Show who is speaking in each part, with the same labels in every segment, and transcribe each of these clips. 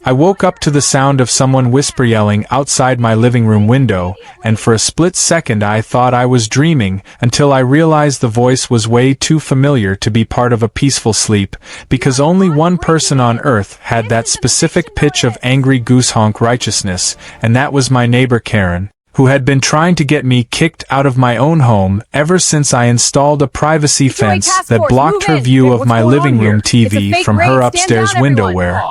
Speaker 1: I woke up to the sound of someone whisper yelling outside my living room window, and for a split second I thought I was dreaming, until I realized the voice was way too familiar to be part of a peaceful sleep, because only one person on earth had that specific pitch of angry goose honk righteousness, and that was my neighbor Karen, who had been trying to get me kicked out of my own home ever since I installed a privacy fence that blocked her view of my living room TV from her upstairs window where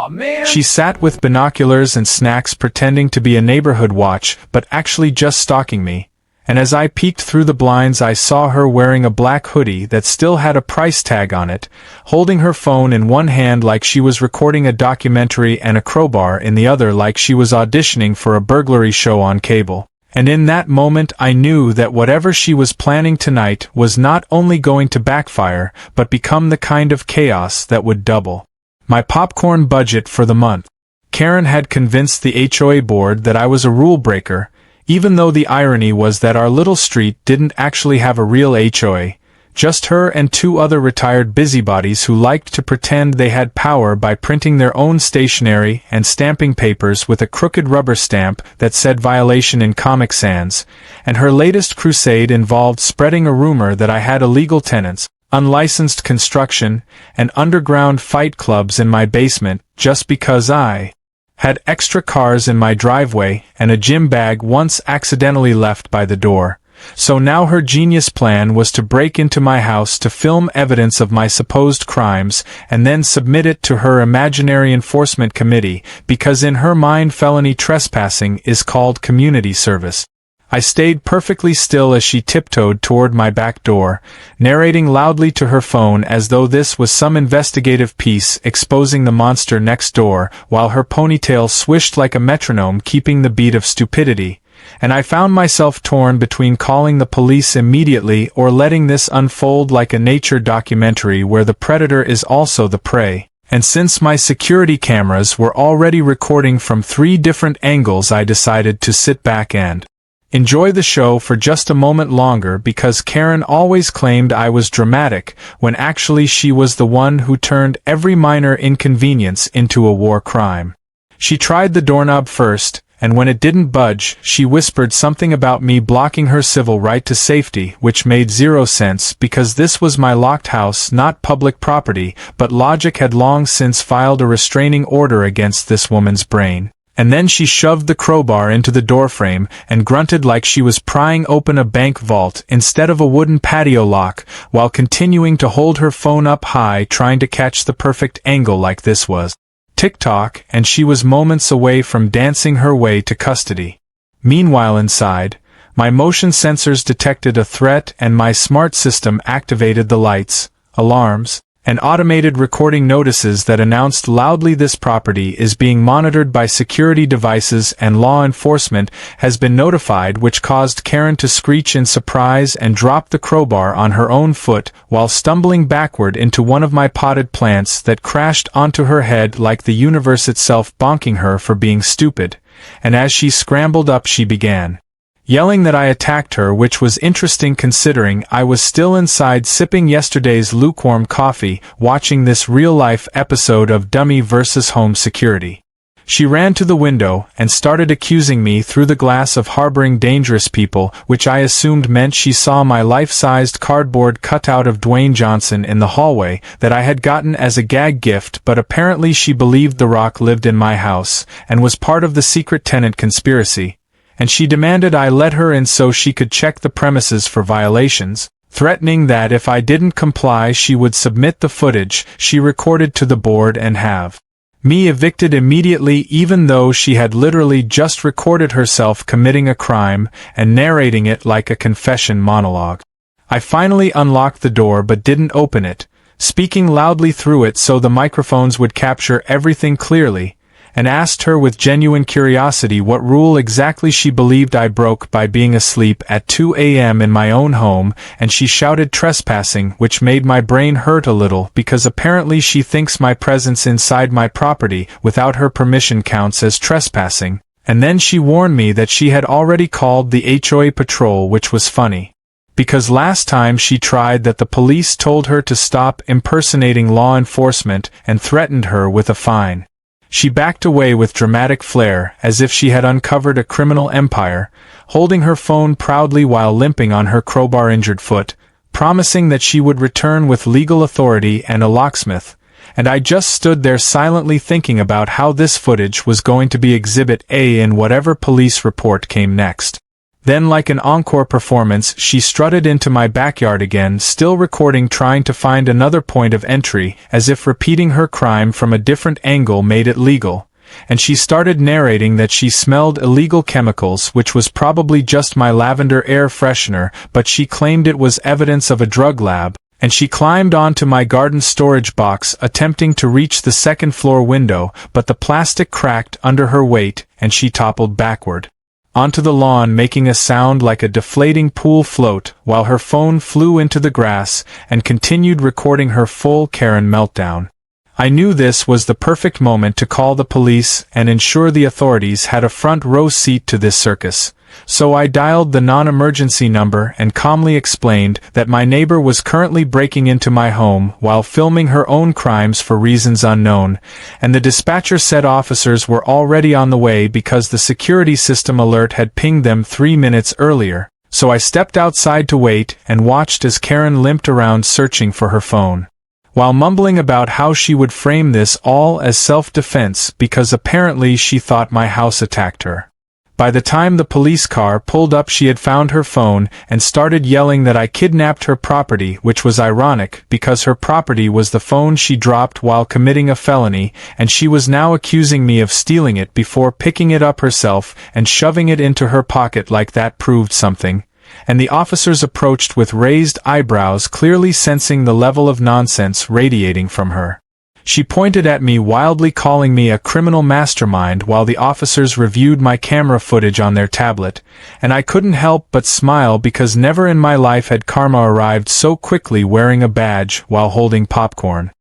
Speaker 1: she sat with binoculars and snacks pretending to be a neighborhood watch but actually just stalking me. And as I peeked through the blinds I saw her wearing a black hoodie that still had a price tag on it, holding her phone in one hand like she was recording a documentary and a crowbar in the other like she was auditioning for a burglary show on cable. And in that moment I knew that whatever she was planning tonight was not only going to backfire, but become the kind of chaos that would double my popcorn budget for the month. Karen had convinced the HOA board that I was a rule breaker, even though the irony was that our little street didn't actually have a real HOA. Just her and two other retired busybodies who liked to pretend they had power by printing their own stationery and stamping papers with a crooked rubber stamp that said violation in Comic Sans, and her latest crusade involved spreading a rumor that I had illegal tenants, unlicensed construction, and underground fight clubs in my basement just because I had extra cars in my driveway and a gym bag once accidentally left by the door. So now her genius plan was to break into my house to film evidence of my supposed crimes and then submit it to her imaginary enforcement committee, because in her mind felony trespassing is called community service. I stayed perfectly still as she tiptoed toward my back door, narrating loudly to her phone as though this was some investigative piece exposing the monster next door, while her ponytail swished like a metronome keeping the beat of stupidity. And I found myself torn between calling the police immediately or letting this unfold like a nature documentary where the predator is also the prey. And since my security cameras were already recording from 3 different angles, I decided to sit back and enjoy the show for just a moment longer, because Karen always claimed I was dramatic, when actually she was the one who turned every minor inconvenience into a war crime. She tried the doorknob first, and when it didn't budge, she whispered something about me blocking her civil right to safety, which made 0 sense because this was my locked house, not public property, but logic had long since filed a restraining order against this woman's brain. And then she shoved the crowbar into the doorframe and grunted like she was prying open a bank vault instead of a wooden patio lock, while continuing to hold her phone up high trying to catch the perfect angle like this was TikTok, and she was moments away from dancing her way to custody. Meanwhile inside, my motion sensors detected a threat and my smart system activated the lights, alarms, and automated recording notices that announced loudly this property is being monitored by security devices and law enforcement has been notified, which caused Karen to screech in surprise and drop the crowbar on her own foot while stumbling backward into one of my potted plants that crashed onto her head like the universe itself bonking her for being stupid. And as she scrambled up she began yelling that I attacked her, which was interesting considering I was still inside sipping yesterday's lukewarm coffee, watching this real-life episode of Dummy vs. Home Security. She ran to the window and started accusing me through the glass of harboring dangerous people, which I assumed meant she saw my life-sized cardboard cutout of Dwayne Johnson in the hallway that I had gotten as a gag gift, but apparently she believed The Rock lived in my house and was part of the secret tenant conspiracy. And she demanded I let her in so she could check the premises for violations, threatening that if I didn't comply she would submit the footage she recorded to the board and have me evicted immediately, even though she had literally just recorded herself committing a crime and narrating it like a confession monologue. I finally unlocked the door but didn't open it, speaking loudly through it so the microphones would capture everything clearly, and asked her with genuine curiosity what rule exactly she believed I broke by being asleep at 2 a.m. in my own home, and she shouted trespassing, which made my brain hurt a little because apparently she thinks my presence inside my property without her permission counts as trespassing, and then she warned me that she had already called the HOA patrol, which was funny, because last time she tried that the police told her to stop impersonating law enforcement and threatened her with a fine. She backed away with dramatic flair, as if she had uncovered a criminal empire, holding her phone proudly while limping on her crowbar-injured foot, promising that she would return with legal authority and a locksmith. And I just stood there silently thinking about how this footage was going to be Exhibit A in whatever police report came next. Then, like an encore performance, she strutted into my backyard again, still recording, trying to find another point of entry, as if repeating her crime from a different angle made it legal. And she started narrating that she smelled illegal chemicals, which was probably just my lavender air freshener, but she claimed it was evidence of a drug lab. And she climbed onto my garden storage box, attempting to reach the second-floor window, but the plastic cracked under her weight, and she toppled backward onto the lawn, making a sound like a deflating pool float, while her phone flew into the grass and continued recording her full Karen meltdown. I knew this was the perfect moment to call the police and ensure the authorities had a front-row seat to this circus. So I dialed the non-emergency number and calmly explained that my neighbor was currently breaking into my home while filming her own crimes for reasons unknown, and the dispatcher said officers were already on the way because the security system alert had pinged them 3 minutes earlier. So I stepped outside to wait and watched as Karen limped around searching for her phone, while mumbling about how she would frame this all as self-defense because apparently she thought my house attacked her. By the time the police car pulled up, she had found her phone and started yelling that I kidnapped her property, which was ironic because her property was the phone she dropped while committing a felony, and she was now accusing me of stealing it before picking it up herself and shoving it into her pocket like that proved something. And the officers approached with raised eyebrows, clearly sensing the level of nonsense radiating from her. She pointed at me wildly, calling me a criminal mastermind, while the officers reviewed my camera footage on their tablet, and I couldn't help but smile because never in my life had karma arrived so quickly wearing a badge while holding popcorn.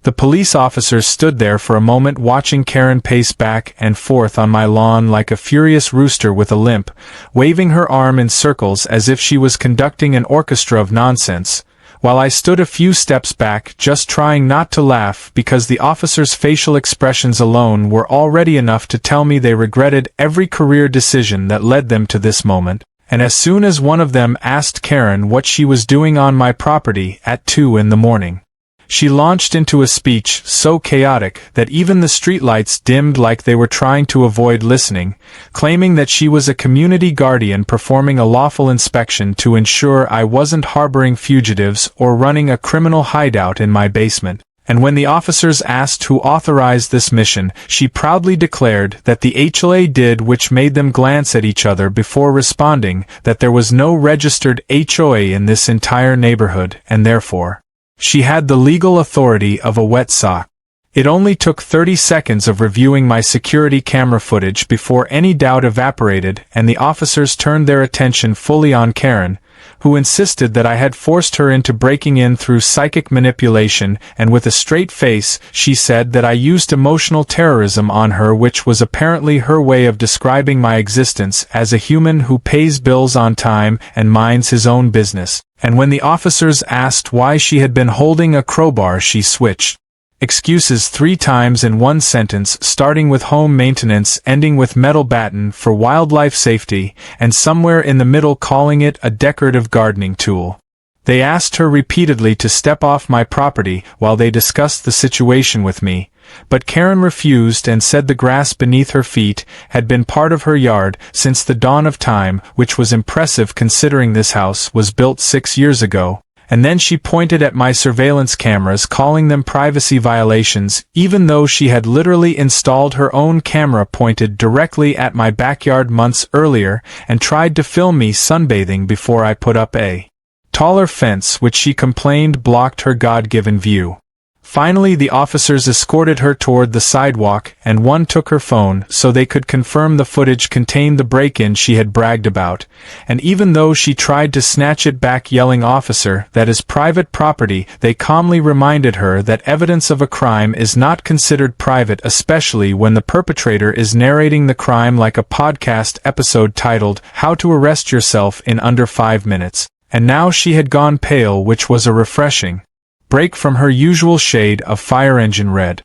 Speaker 1: The police officers stood there for a moment watching Karen pace back and forth on my lawn like a furious rooster with a limp, waving her arm in circles as if she was conducting an orchestra of nonsense, while I stood a few steps back, just trying not to laugh because the officers' facial expressions alone were already enough to tell me they regretted every career decision that led them to this moment. And as soon as one of them asked Karen what she was doing on my property at 2 in the morning, she launched into a speech so chaotic that even the streetlights dimmed like they were trying to avoid listening, claiming that she was a community guardian performing a lawful inspection to ensure I wasn't harboring fugitives or running a criminal hideout in my basement. And when the officers asked who authorized this mission, she proudly declared that the HOA did, which made them glance at each other before responding that there was no registered HOA in this entire neighborhood, and therefore she had the legal authority of a wet sock. It only took 30 seconds of reviewing my security camera footage before any doubt evaporated and the officers turned their attention fully on Karen, who insisted that I had forced her into breaking in through psychic manipulation, and with a straight face, she said that I used emotional terrorism on her, which was apparently her way of describing my existence as a human who pays bills on time and minds his own business. And when the officers asked why she had been holding a crowbar, she switched excuses 3 times in one sentence, starting with home maintenance, ending with metal batten for wildlife safety, and somewhere in the middle calling it a decorative gardening tool. They asked her repeatedly to step off my property while they discussed the situation with me, but Karen refused and said the grass beneath her feet had been part of her yard since the dawn of time, which was impressive considering this house was built 6 years ago. And then she pointed at my surveillance cameras, calling them privacy violations, even though she had literally installed her own camera pointed directly at my backyard months earlier and tried to film me sunbathing before I put up a taller fence, which she complained blocked her God-given view. Finally, the officers escorted her toward the sidewalk, and one took her phone so they could confirm the footage contained the break-in she had bragged about, and even though she tried to snatch it back yelling, "Officer, that is private property," they calmly reminded her that evidence of a crime is not considered private, especially when the perpetrator is narrating the crime like a podcast episode titled, "How to Arrest Yourself in Under 5 Minutes." And now she had gone pale, which was a refreshing break from her usual shade of fire engine red.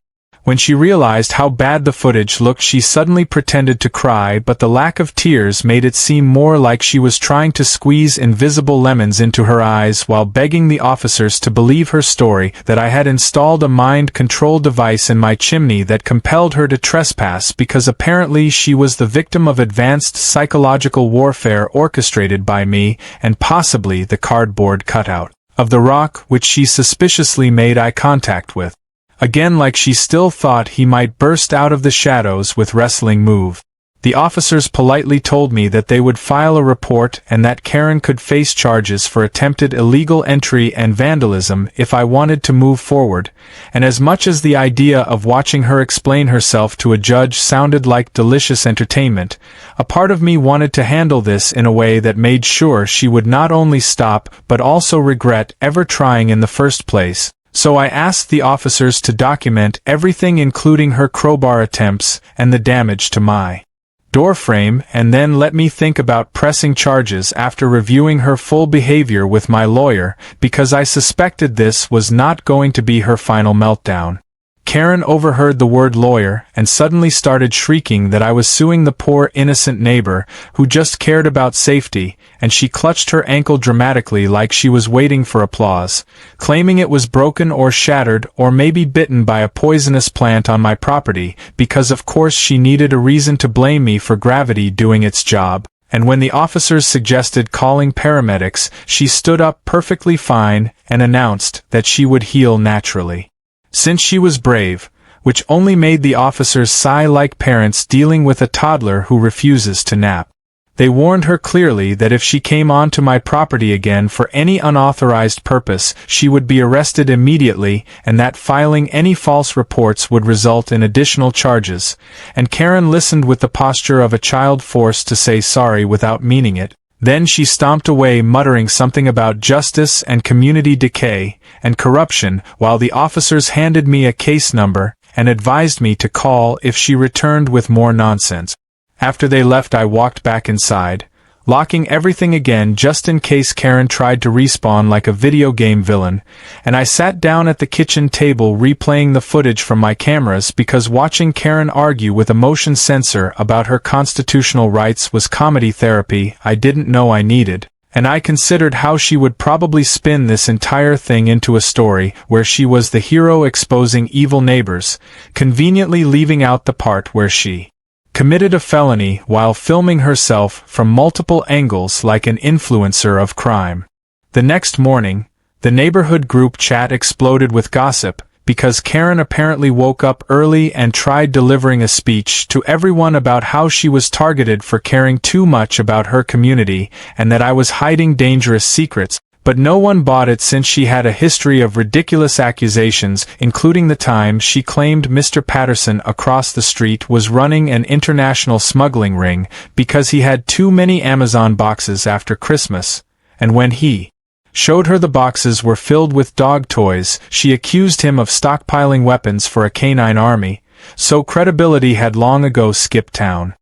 Speaker 1: When she realized how bad the footage looked, she suddenly pretended to cry, but the lack of tears made it seem more like she was trying to squeeze invisible lemons into her eyes while begging the officers to believe her story that I had installed a mind control device in my chimney that compelled her to trespass because apparently she was the victim of advanced psychological warfare orchestrated by me and possibly the cardboard cutout of the rock which she suspiciously made eye contact with. Again, like she still thought he might burst out of the shadows with wrestling move. The officers politely told me that they would file a report and that Karen could face charges for attempted illegal entry and vandalism if I wanted to move forward, and as much as the idea of watching her explain herself to a judge sounded like delicious entertainment, a part of me wanted to handle this in a way that made sure she would not only stop but also regret ever trying in the first place. So I asked the officers to document everything, including her crowbar attempts and the damage to my doorframe, and then let me think about pressing charges after reviewing her full behavior with my lawyer, because I suspected this was not going to be her final meltdown. Karen overheard the word lawyer and suddenly started shrieking that I was suing the poor innocent neighbor who just cared about safety, and she clutched her ankle dramatically like she was waiting for applause, claiming it was broken or shattered or maybe bitten by a poisonous plant on my property, because of course she needed a reason to blame me for gravity doing its job. And when the officers suggested calling paramedics, she stood up perfectly fine and announced that she would heal naturally. Since she was brave, which only made the officers sigh like parents dealing with a toddler who refuses to nap. They warned her clearly that if she came onto my property again for any unauthorized purpose, she would be arrested immediately, and that filing any false reports would result in additional charges. And Karen listened with the posture of a child forced to say sorry without meaning it. Then she stomped away, muttering something about justice and community decay and corruption, while the officers handed me a case number and advised me to call if she returned with more nonsense. After they left, I walked back inside, locking everything again just in case Karen tried to respawn like a video game villain, and I sat down at the kitchen table replaying the footage from my cameras because watching Karen argue with a motion sensor about her constitutional rights was comedy therapy I didn't know I needed, and I considered how she would probably spin this entire thing into a story where she was the hero exposing evil neighbors, conveniently leaving out the part where she committed a felony while filming herself from multiple angles like an influencer of crime. The next morning, the neighborhood group chat exploded with gossip because Karen apparently woke up early and tried delivering a speech to everyone about how she was targeted for caring too much about her community and that I was hiding dangerous secrets. But no one bought it since she had a history of ridiculous accusations, including the time she claimed Mr. Patterson across the street was running an international smuggling ring because he had too many Amazon boxes after Christmas, and when he showed her the boxes were filled with dog toys, she accused him of stockpiling weapons for a canine army, so credibility had long ago skipped town.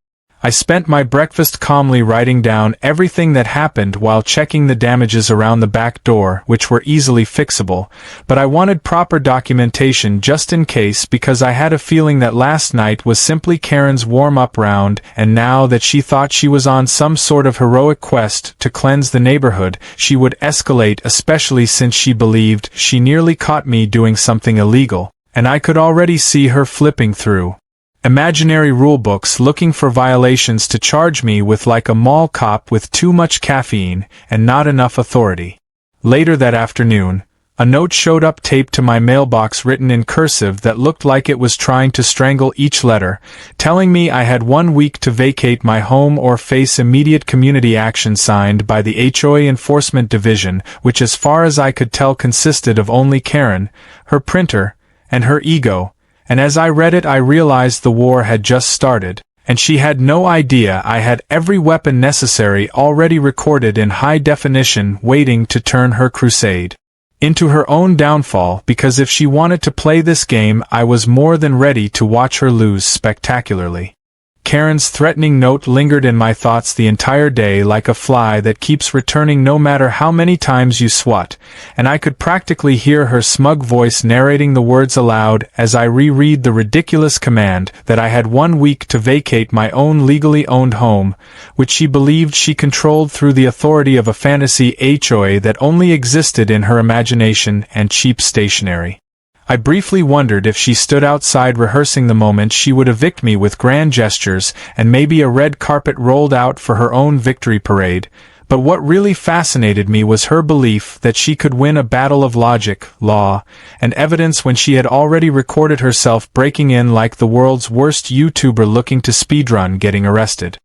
Speaker 1: I spent my breakfast calmly writing down everything that happened while checking the damages around the back door, which were easily fixable, but I wanted proper documentation just in case because I had a feeling that last night was simply Karen's warm-up round, and now that she thought she was on some sort of heroic quest to cleanse the neighborhood, she would escalate, especially since she believed she nearly caught me doing something illegal, and I could already see her flipping through imaginary rulebooks looking for violations to charge me with like a mall cop with too much caffeine and not enough authority. Later that afternoon, a note showed up taped to my mailbox written in cursive that looked like it was trying to strangle each letter, telling me I had 1 week to vacate my home or face immediate community action, signed by the HOA Enforcement Division, which as far as I could tell consisted of only Karen, her printer, and her ego. And as I read it I realized the war had just started, and she had no idea I had every weapon necessary already recorded in high definition waiting to turn her crusade into her own downfall, because if she wanted to play this game I was more than ready to watch her lose spectacularly. Karen's threatening note lingered in my thoughts the entire day like a fly that keeps returning no matter how many times you swat, and I could practically hear her smug voice narrating the words aloud as I reread the ridiculous command that I had 1 week to vacate my own legally owned home, which she believed she controlled through the authority of a fantasy HOA that only existed in her imagination and cheap stationery. I briefly wondered if she stood outside rehearsing the moment she would evict me with grand gestures and maybe a red carpet rolled out for her own victory parade, but what really fascinated me was her belief that she could win a battle of logic, law, and evidence when she had already recorded herself breaking in like the world's worst YouTuber looking to speedrun getting arrested.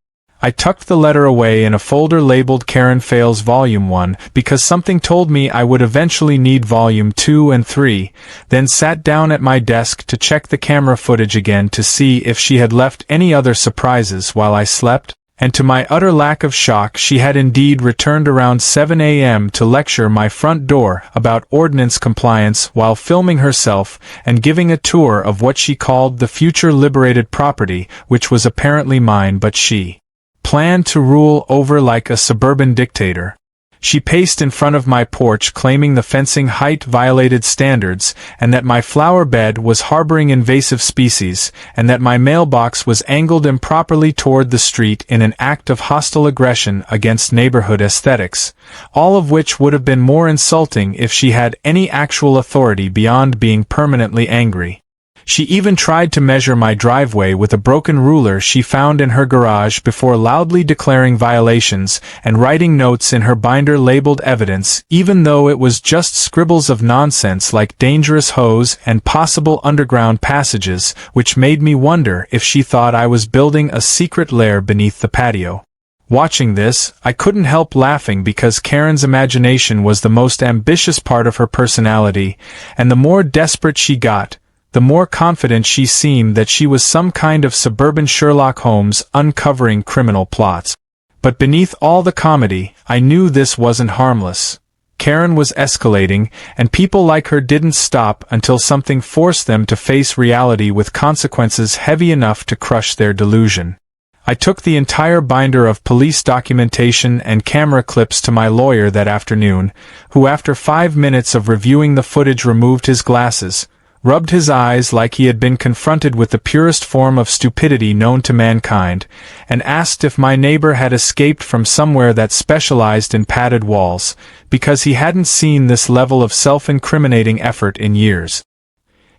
Speaker 1: I tucked the letter away in a folder labeled Karen Fails Volume 1 because something told me I would eventually need Volume 2 and 3, then sat down at my desk to check the camera footage again to see if she had left any other surprises while I slept, and to my utter lack of shock she had indeed returned around 7 a.m. to lecture my front door about ordinance compliance while filming herself and giving a tour of what she called the future liberated property, which was apparently mine but she planned to rule over like a suburban dictator. She paced in front of my porch claiming the fencing height violated standards and that my flower bed was harboring invasive species and that my mailbox was angled improperly toward the street in an act of hostile aggression against neighborhood aesthetics, all of which would have been more insulting if she had any actual authority beyond being permanently angry. She even tried to measure my driveway with a broken ruler she found in her garage before loudly declaring violations and writing notes in her binder labeled evidence, even though it was just scribbles of nonsense like dangerous hose and possible underground passages, which made me wonder if she thought I was building a secret lair beneath the patio. Watching this, I couldn't help laughing because Karen's imagination was the most ambitious part of her personality, and the more desperate she got, the more confident she seemed that she was some kind of suburban Sherlock Holmes uncovering criminal plots. But beneath all the comedy, I knew this wasn't harmless. Karen was escalating, and people like her didn't stop until something forced them to face reality with consequences heavy enough to crush their delusion. I took the entire binder of police documentation and camera clips to my lawyer that afternoon, who after 5 minutes of reviewing the footage removed his glasses, rubbed his eyes like he had been confronted with the purest form of stupidity known to mankind, and asked if my neighbor had escaped from somewhere that specialized in padded walls, because he hadn't seen this level of self-incriminating effort in years.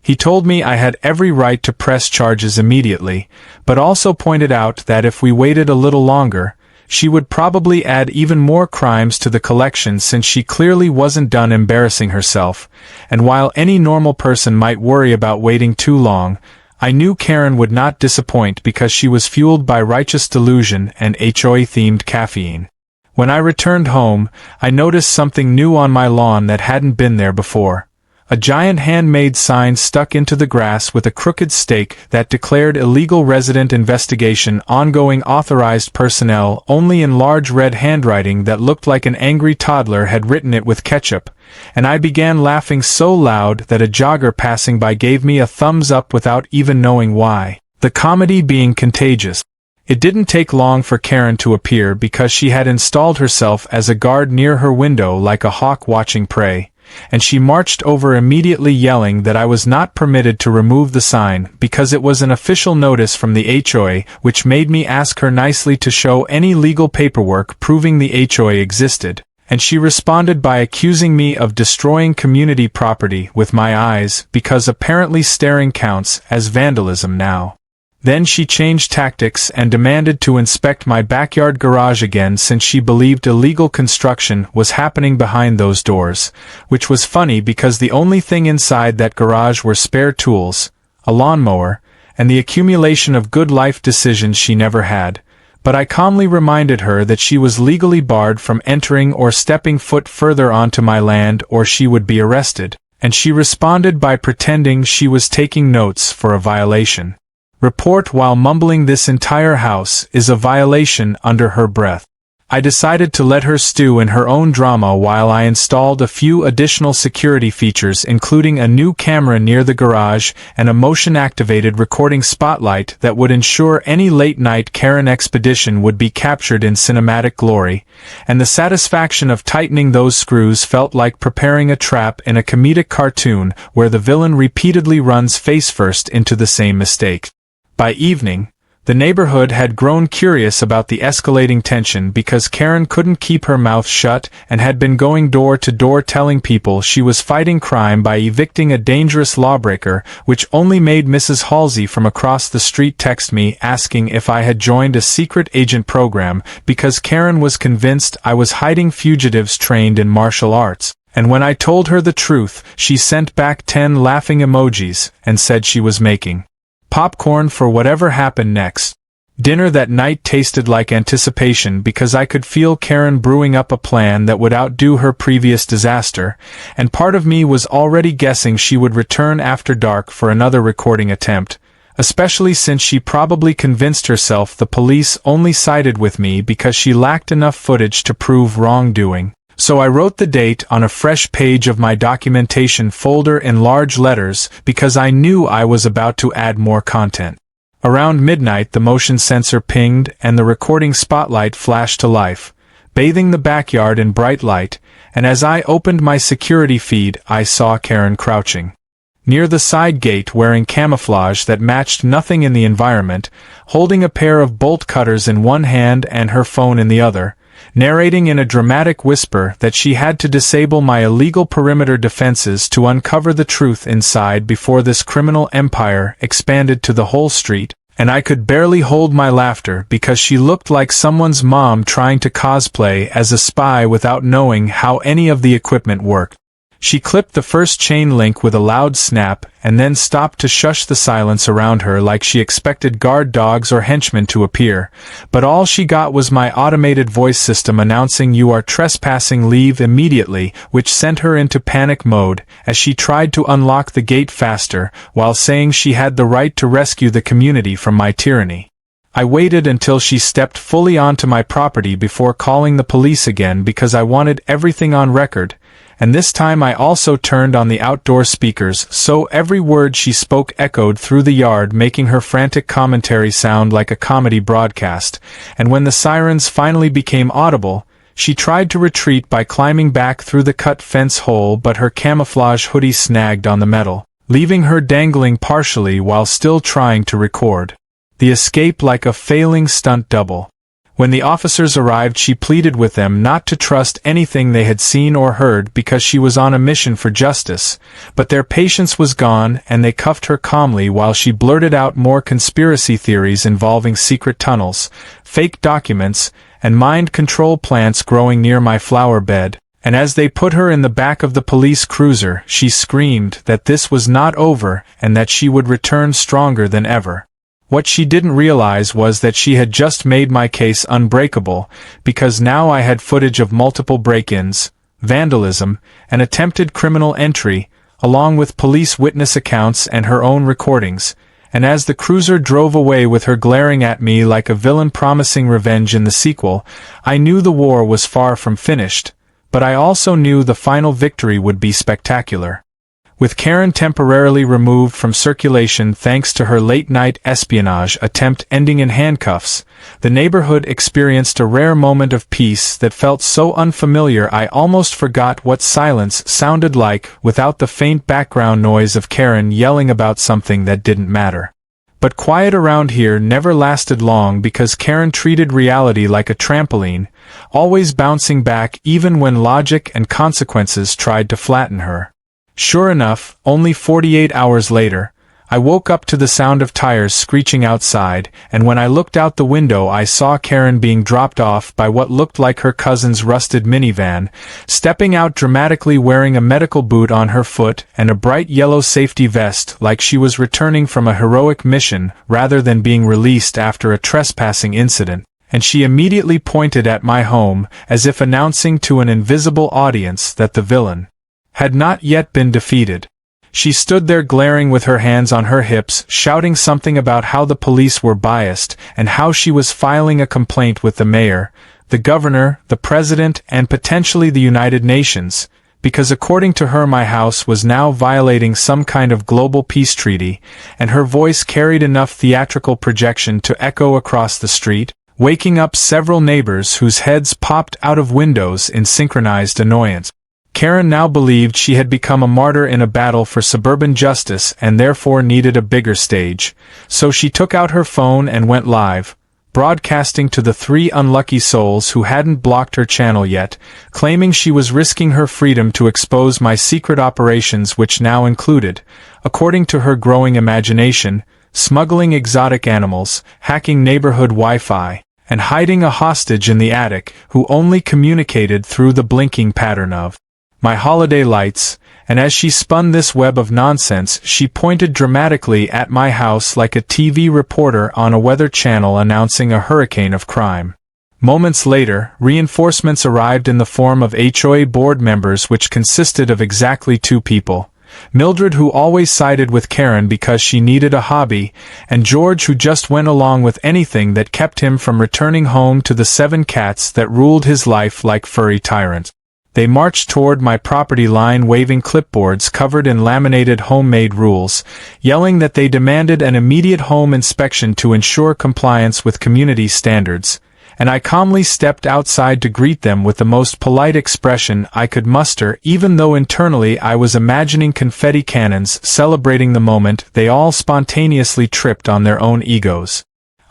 Speaker 1: He told me I had every right to press charges immediately, but also pointed out that if we waited a little longer, she would probably add even more crimes to the collection since she clearly wasn't done embarrassing herself, and while any normal person might worry about waiting too long, I knew Karen would not disappoint because she was fueled by righteous delusion and HOA-themed caffeine. When I returned home, I noticed something new on my lawn that hadn't been there before. A giant handmade sign stuck into the grass with a crooked stake that declared illegal resident investigation ongoing authorized personnel only in large red handwriting that looked like an angry toddler had written it with ketchup, and I began laughing so loud that a jogger passing by gave me a thumbs up without even knowing why, the comedy being contagious. It didn't take long for Karen to appear because she had installed herself as a guard near her window like a hawk watching prey, and she marched over immediately yelling that I was not permitted to remove the sign because it was an official notice from the HOA, which made me ask her nicely to show any legal paperwork proving the HOA existed, and she responded by accusing me of destroying community property with my eyes because apparently staring counts as vandalism now. Then she changed tactics and demanded to inspect my backyard garage again since she believed illegal construction was happening behind those doors, which was funny because the only thing inside that garage were spare tools, a lawnmower, and the accumulation of good life decisions she never had. But I calmly reminded her that she was legally barred from entering or stepping foot further onto my land or she would be arrested, and she responded by pretending she was taking notes for a violation. Report while mumbling this entire house is a violation under her breath. I decided to let her stew in her own drama while I installed a few additional security features, including a new camera near the garage and a motion-activated recording spotlight that would ensure any late-night Karen expedition would be captured in cinematic glory, and the satisfaction of tightening those screws felt like preparing a trap in a comedic cartoon where the villain repeatedly runs face-first into the same mistake. By evening, the neighborhood had grown curious about the escalating tension because Karen couldn't keep her mouth shut and had been going door to door telling people she was fighting crime by evicting a dangerous lawbreaker, which only made Mrs. Halsey from across the street text me asking if I had joined a secret agent program because Karen was convinced I was hiding fugitives trained in martial arts. And when I told her the truth, she sent back 10 laughing emojis and said she was making popcorn for whatever happened next. Dinner that night tasted like anticipation because I could feel Karen brewing up a plan that would outdo her previous disaster, and part of me was already guessing she would return after dark for another recording attempt, especially since she probably convinced herself the police only sided with me because she lacked enough footage to prove wrongdoing. So I wrote the date on a fresh page of my documentation folder in large letters because I knew I was about to add more content. Around midnight the motion sensor pinged and the recording spotlight flashed to life, bathing the backyard in bright light, and as I opened my security feed I saw Karen crouching near the side gate wearing camouflage that matched nothing in the environment, holding a pair of bolt cutters in one hand and her phone in the other, narrating in a dramatic whisper that she had to disable my illegal perimeter defenses to uncover the truth inside before this criminal empire expanded to the whole street, and I could barely hold my laughter because she looked like someone's mom trying to cosplay as a spy without knowing how any of the equipment worked. She clipped the first chain link with a loud snap and then stopped to shush the silence around her like she expected guard dogs or henchmen to appear, but all she got was my automated voice system announcing "You are trespassing, leave immediately," which sent her into panic mode as she tried to unlock the gate faster while saying she had the right to rescue the community from my tyranny. I waited until she stepped fully onto my property before calling the police again because I wanted everything on record, and this time I also turned on the outdoor speakers so every word she spoke echoed through the yard, making her frantic commentary sound like a comedy broadcast, and when the sirens finally became audible, she tried to retreat by climbing back through the cut fence hole, but her camouflage hoodie snagged on the metal, leaving her dangling partially while still trying to record the escape like a failing stunt double. When the officers arrived, she pleaded with them not to trust anything they had seen or heard because she was on a mission for justice, but their patience was gone and they cuffed her calmly while she blurted out more conspiracy theories involving secret tunnels, fake documents, and mind control plants growing near my flower bed. And as they put her in the back of the police cruiser, she screamed that this was not over and that she would return stronger than ever. What she didn't realize was that she had just made my case unbreakable, because now I had footage of multiple break-ins, vandalism, and attempted criminal entry, along with police witness accounts and her own recordings, and as the cruiser drove away with her glaring at me like a villain promising revenge in the sequel, I knew the war was far from finished, but I also knew the final victory would be spectacular. With Karen temporarily removed from circulation thanks to her late-night espionage attempt ending in handcuffs, the neighborhood experienced a rare moment of peace that felt so unfamiliar I almost forgot what silence sounded like without the faint background noise of Karen yelling about something that didn't matter. But quiet around here never lasted long because Karen treated reality like a trampoline, always bouncing back even when logic and consequences tried to flatten her. Sure enough, only 48 hours later, I woke up to the sound of tires screeching outside, and when I looked out the window I saw Karen being dropped off by what looked like her cousin's rusted minivan, stepping out dramatically wearing a medical boot on her foot and a bright yellow safety vest like she was returning from a heroic mission rather than being released after a trespassing incident, and she immediately pointed at my home as if announcing to an invisible audience that the villain had not yet been defeated. She stood there glaring with her hands on her hips, shouting something about how the police were biased and how she was filing a complaint with the mayor, the governor, the president, and potentially the United Nations, because according to her my house was now violating some kind of global peace treaty, and her voice carried enough theatrical projection to echo across the street, waking up several neighbors whose heads popped out of windows in synchronized annoyance. Karen now believed she had become a martyr in a battle for suburban justice and therefore needed a bigger stage, so she took out her phone and went live, broadcasting to the 3 unlucky souls who hadn't blocked her channel yet, claiming she was risking her freedom to expose my secret operations, which now included, according to her growing imagination, smuggling exotic animals, hacking neighborhood Wi-Fi, and hiding a hostage in the attic who only communicated through the blinking pattern of my holiday lights. And as she spun this web of nonsense, she pointed dramatically at my house like a TV reporter on a weather channel announcing a hurricane of crime. Moments later, reinforcements arrived in the form of HOA board members, which consisted of exactly 2 people. Mildred, who always sided with Karen because she needed a hobby, and George, who just went along with anything that kept him from returning home to the 7 cats that ruled his life like furry tyrants. They marched toward my property line waving clipboards covered in laminated homemade rules, yelling that they demanded an immediate home inspection to ensure compliance with community standards, and I calmly stepped outside to greet them with the most polite expression I could muster, even though internally I was imagining confetti cannons celebrating the moment they all spontaneously tripped on their own egos.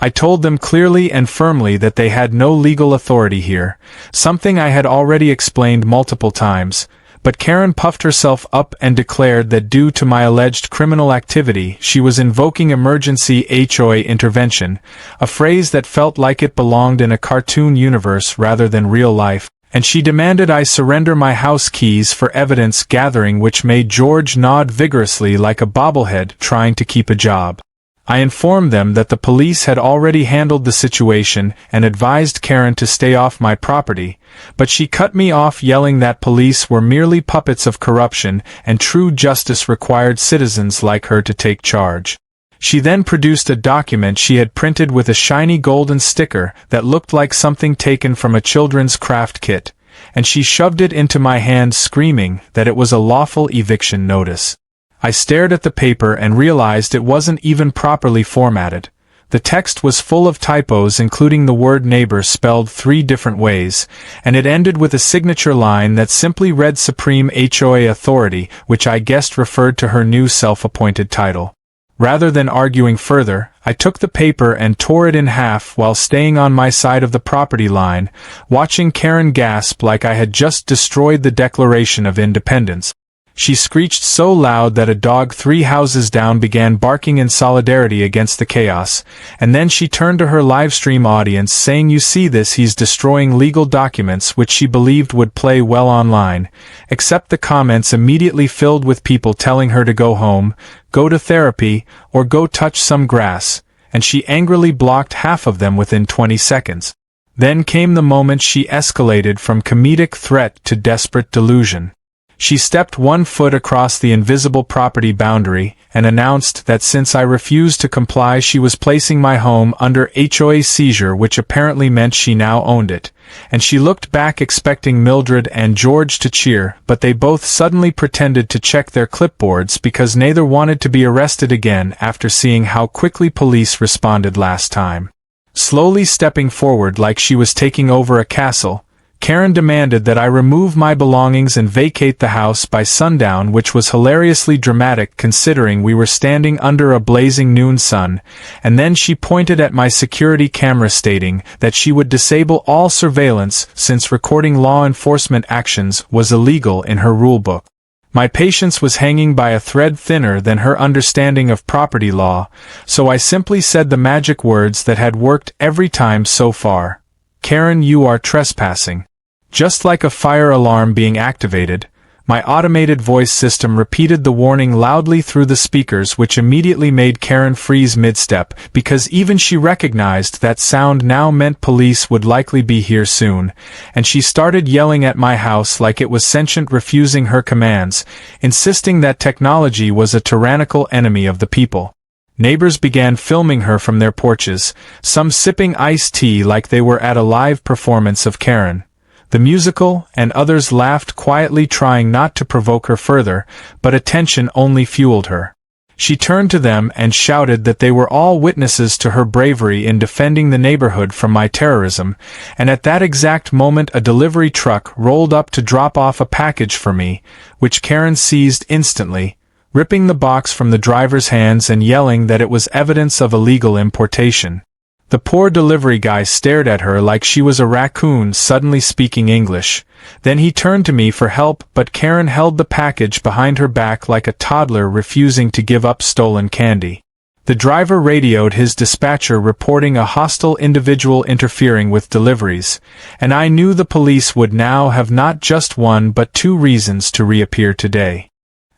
Speaker 1: I told them clearly and firmly that they had no legal authority here, something I had already explained multiple times, but Karen puffed herself up and declared that due to my alleged criminal activity she was invoking emergency HOA intervention, a phrase that felt like it belonged in a cartoon universe rather than real life, and she demanded I surrender my house keys for evidence gathering, which made George nod vigorously like a bobblehead trying to keep a job. I informed them that the police had already handled the situation and advised Karen to stay off my property, but she cut me off, yelling that police were merely puppets of corruption and true justice required citizens like her to take charge. She then produced a document she had printed with a shiny golden sticker that looked like something taken from a children's craft kit, and she shoved it into my hand, screaming that it was a lawful eviction notice. I stared at the paper and realized it wasn't even properly formatted. The text was full of typos, including the word neighbor spelled 3 different ways, and it ended with a signature line that simply read Supreme HOA Authority, which I guessed referred to her new self-appointed title. Rather than arguing further, I took the paper and tore it in half while staying on my side of the property line, watching Karen gasp like I had just destroyed the Declaration of Independence. She screeched so loud that a dog 3 houses down began barking in solidarity against the chaos, and then she turned to her livestream audience saying, "You see this, he's destroying legal documents," which she believed would play well online, except the comments immediately filled with people telling her to go home, go to therapy, or go touch some grass, and she angrily blocked half of them within 20 seconds. Then came the moment she escalated from comedic threat to desperate delusion. She stepped 1 foot across the invisible property boundary and announced that since I refused to comply she was placing my home under HOA seizure, which apparently meant she now owned it, and she looked back expecting Mildred and George to cheer, but they both suddenly pretended to check their clipboards because neither wanted to be arrested again after seeing how quickly police responded last time. Slowly stepping forward like she was taking over a castle, Karen demanded that I remove my belongings and vacate the house by sundown, which was hilariously dramatic considering we were standing under a blazing noon sun, and then she pointed at my security camera stating that she would disable all surveillance since recording law enforcement actions was illegal in her rulebook. My patience was hanging by a thread thinner than her understanding of property law, so I simply said the magic words that had worked every time so far. "Karen, you are trespassing." Just like a fire alarm being activated, my automated voice system repeated the warning loudly through the speakers, which immediately made Karen freeze mid-step, because even she recognized that sound now meant police would likely be here soon, and she started yelling at my house like it was sentient, refusing her commands, insisting that technology was a tyrannical enemy of the people. Neighbors began filming her from their porches, some sipping iced tea like they were at a live performance of Karen the musical, and others laughed quietly, trying not to provoke her further, but attention only fueled her. She turned to them and shouted that they were all witnesses to her bravery in defending the neighborhood from my terrorism, and at that exact moment a delivery truck rolled up to drop off a package for me, which Karen seized instantly, ripping the box from the driver's hands and yelling that it was evidence of illegal importation. The poor delivery guy stared at her like she was a raccoon suddenly speaking English. Then he turned to me for help, but Karen held the package behind her back like a toddler refusing to give up stolen candy. The driver radioed his dispatcher reporting a hostile individual interfering with deliveries, and I knew the police would now have not just one but two reasons to reappear today.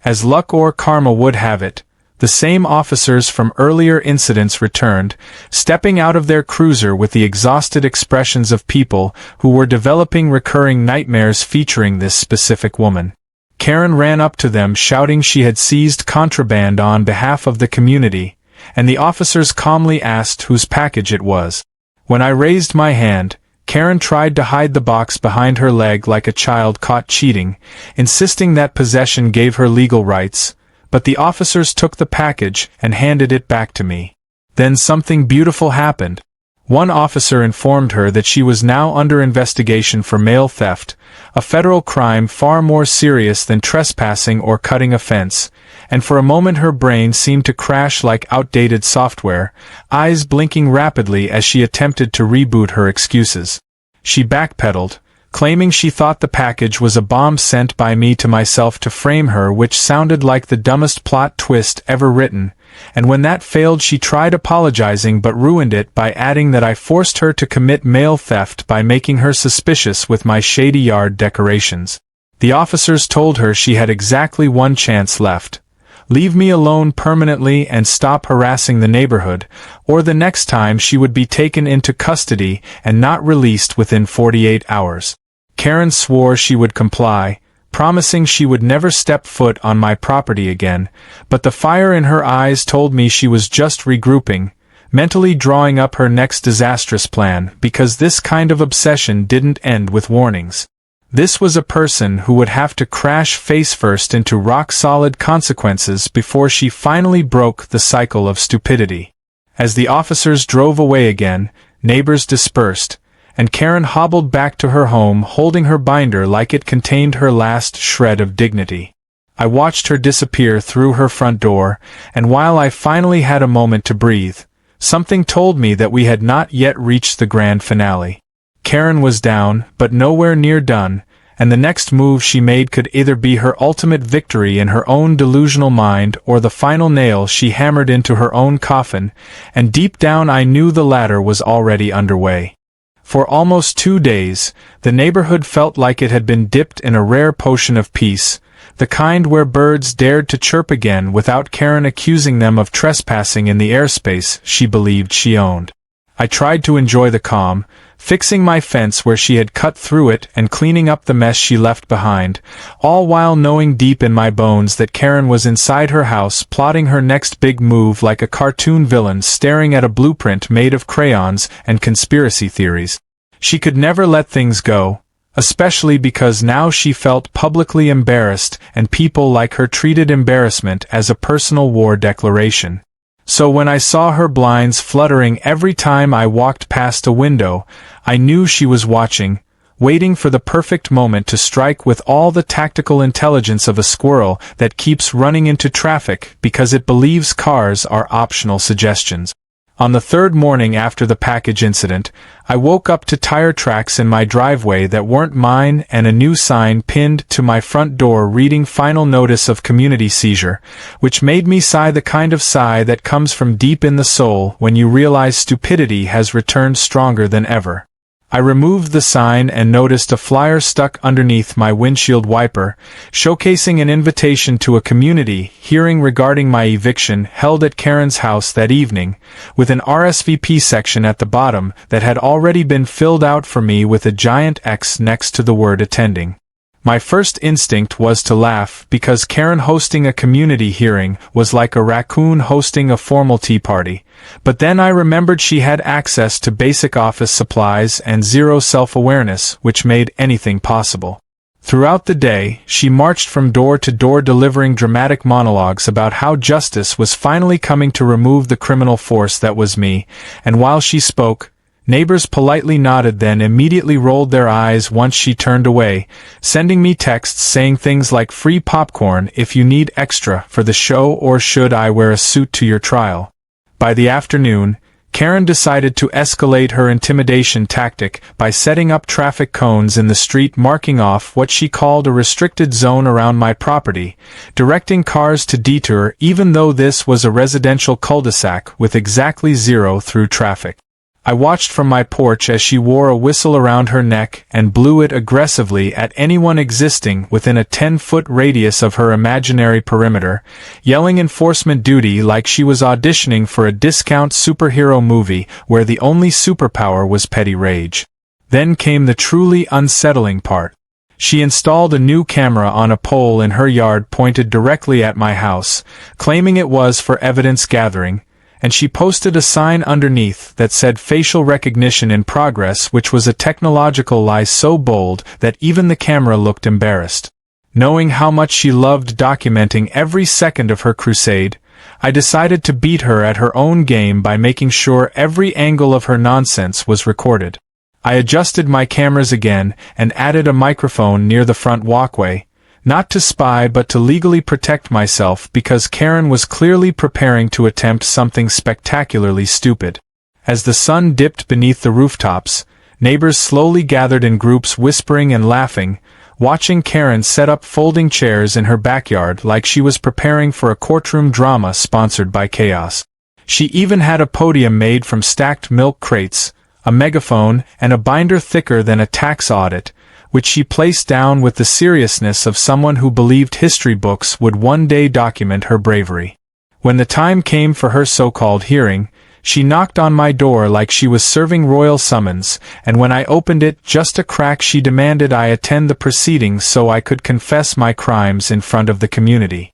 Speaker 1: As luck or karma would have it, the same officers from earlier incidents returned, stepping out of their cruiser with the exhausted expressions of people who were developing recurring nightmares featuring this specific woman. Karen ran up to them shouting she had seized contraband on behalf of the community, and the officers calmly asked whose package it was. When I raised my hand, Karen tried to hide the box behind her leg like a child caught cheating, insisting that possession gave her legal rights, but the officers took the package and handed it back to me. Then something beautiful happened. One officer informed her that she was now under investigation for mail theft, a federal crime far more serious than trespassing or cutting a fence, and for a moment her brain seemed to crash like outdated software, eyes blinking rapidly as she attempted to reboot her excuses. She backpedaled, claiming she thought the package was a bomb sent by me to myself to frame her, which sounded like the dumbest plot twist ever written, and when that failed she tried apologizing but ruined it by adding that I forced her to commit mail theft by making her suspicious with my shady yard decorations. The officers told her she had exactly one chance left. Leave me alone permanently and stop harassing the neighborhood, or the next time she would be taken into custody and not released within 48 hours. Karen swore she would comply, promising she would never step foot on my property again, but the fire in her eyes told me she was just regrouping, mentally drawing up her next disastrous plan, because this kind of obsession didn't end with warnings. This was a person who would have to crash face-first into rock-solid consequences before she finally broke the cycle of stupidity. As the officers drove away again, neighbors dispersed, and Karen hobbled back to her home holding her binder like it contained her last shred of dignity. I watched her disappear through her front door, and while I finally had a moment to breathe, something told me that we had not yet reached the grand finale. Karen was down, but nowhere near done, and the next move she made could either be her ultimate victory in her own delusional mind or the final nail she hammered into her own coffin, and deep down I knew the latter was already underway. For almost 2 days, the neighborhood felt like it had been dipped in a rare potion of peace, the kind where birds dared to chirp again without Karen accusing them of trespassing in the airspace she believed she owned. I tried to enjoy the calm, fixing my fence where she had cut through it and cleaning up the mess she left behind, all while knowing deep in my bones that Karen was inside her house plotting her next big move like a cartoon villain staring at a blueprint made of crayons and conspiracy theories. She could never let things go, especially because now she felt publicly embarrassed and people like her treated embarrassment as a personal war declaration. So when I saw her blinds fluttering every time I walked past a window, I knew she was watching, waiting for the perfect moment to strike with all the tactical intelligence of a squirrel that keeps running into traffic because it believes cars are optional suggestions. On the third morning after the package incident, I woke up to tire tracks in my driveway that weren't mine and a new sign pinned to my front door reading "Final Notice of Community Seizure," which made me sigh, the kind of sigh that comes from deep in the soul when you realize stupidity has returned stronger than ever. I removed the sign and noticed a flyer stuck underneath my windshield wiper, showcasing an invitation to a community hearing regarding my eviction held at Karen's house that evening, with an RSVP section at the bottom that had already been filled out for me with a giant X next to the word attending. My first instinct was to laugh, because Karen hosting a community hearing was like a raccoon hosting a formal tea party. But then I remembered she had access to basic office supplies and zero self-awareness, which made anything possible. Throughout the day, she marched from door to door delivering dramatic monologues about how justice was finally coming to remove the criminal force that was me, and while she spoke, neighbors politely nodded, then immediately rolled their eyes once she turned away, sending me texts saying things like free popcorn if you need extra for the show, or should I wear a suit to your trial. By the afternoon, Karen decided to escalate her intimidation tactic by setting up traffic cones in the street marking off what she called a restricted zone around my property, directing cars to detour even though this was a residential cul-de-sac with exactly zero through traffic. I watched from my porch as she wore a whistle around her neck and blew it aggressively at anyone existing within a 10-foot radius of her imaginary perimeter, yelling enforcement duty like she was auditioning for a discount superhero movie where the only superpower was petty rage. Then came the truly unsettling part. She installed a new camera on a pole in her yard pointed directly at my house, claiming it was for evidence gathering, and she posted a sign underneath that said facial recognition in progress, which was a technological lie so bold that even the camera looked embarrassed. Knowing how much she loved documenting every second of her crusade, I decided to beat her at her own game by making sure every angle of her nonsense was recorded. I adjusted my cameras again and added a microphone near the front walkway, not to spy but to legally protect myself, because Karen was clearly preparing to attempt something spectacularly stupid. As the sun dipped beneath the rooftops, neighbors slowly gathered in groups whispering and laughing, watching Karen set up folding chairs in her backyard like she was preparing for a courtroom drama sponsored by Chaos. She even had a podium made from stacked milk crates, a megaphone, and a binder thicker than a tax audit, which she placed down with the seriousness of someone who believed history books would one day document her bravery. When the time came for her so-called hearing, she knocked on my door like she was serving royal summons, and when I opened it just a crack, she demanded I attend the proceedings so I could confess my crimes in front of the community.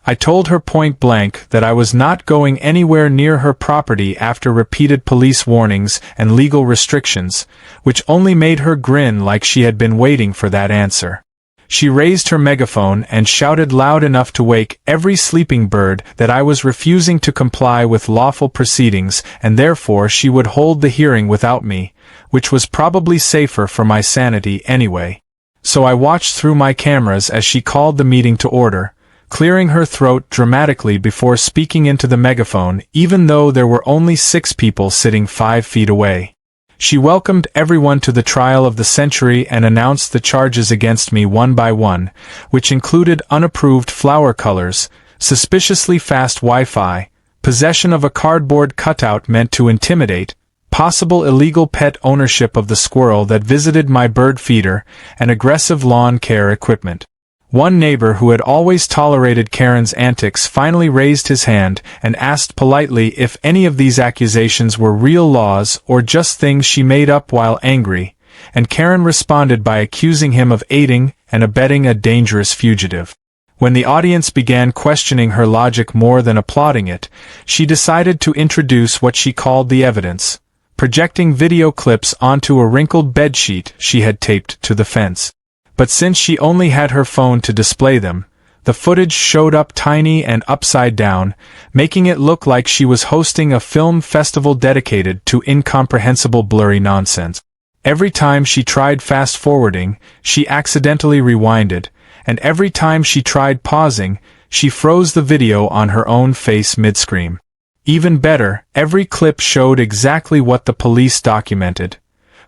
Speaker 1: I told her point blank that I was not going anywhere near her property after repeated police warnings and legal restrictions, which only made her grin like she had been waiting for that answer. She raised her megaphone and shouted loud enough to wake every sleeping bird that I was refusing to comply with lawful proceedings, and therefore she would hold the hearing without me, which was probably safer for my sanity anyway. So I watched through my cameras as she called the meeting to order, clearing her throat dramatically before speaking into the megaphone, even though there were only 6 people sitting 5 feet away. She welcomed everyone to the trial of the century and announced the charges against me one by one, which included unapproved flower colors, suspiciously fast Wi-Fi, possession of a cardboard cutout meant to intimidate, possible illegal pet ownership of the squirrel that visited my bird feeder, and aggressive lawn care equipment. One neighbor who had always tolerated Karen's antics finally raised his hand and asked politely if any of these accusations were real laws or just things she made up while angry, and Karen responded by accusing him of aiding and abetting a dangerous fugitive. When the audience began questioning her logic more than applauding it, she decided to introduce what she called the evidence, projecting video clips onto a wrinkled bedsheet she had taped to the fence. But since she only had her phone to display them, the footage showed up tiny and upside down, making it look like she was hosting a film festival dedicated to incomprehensible blurry nonsense. Every time she tried fast-forwarding, she accidentally rewinded, and every time she tried pausing, she froze the video on her own face mid-scream. Even better, every clip showed exactly what the police documented.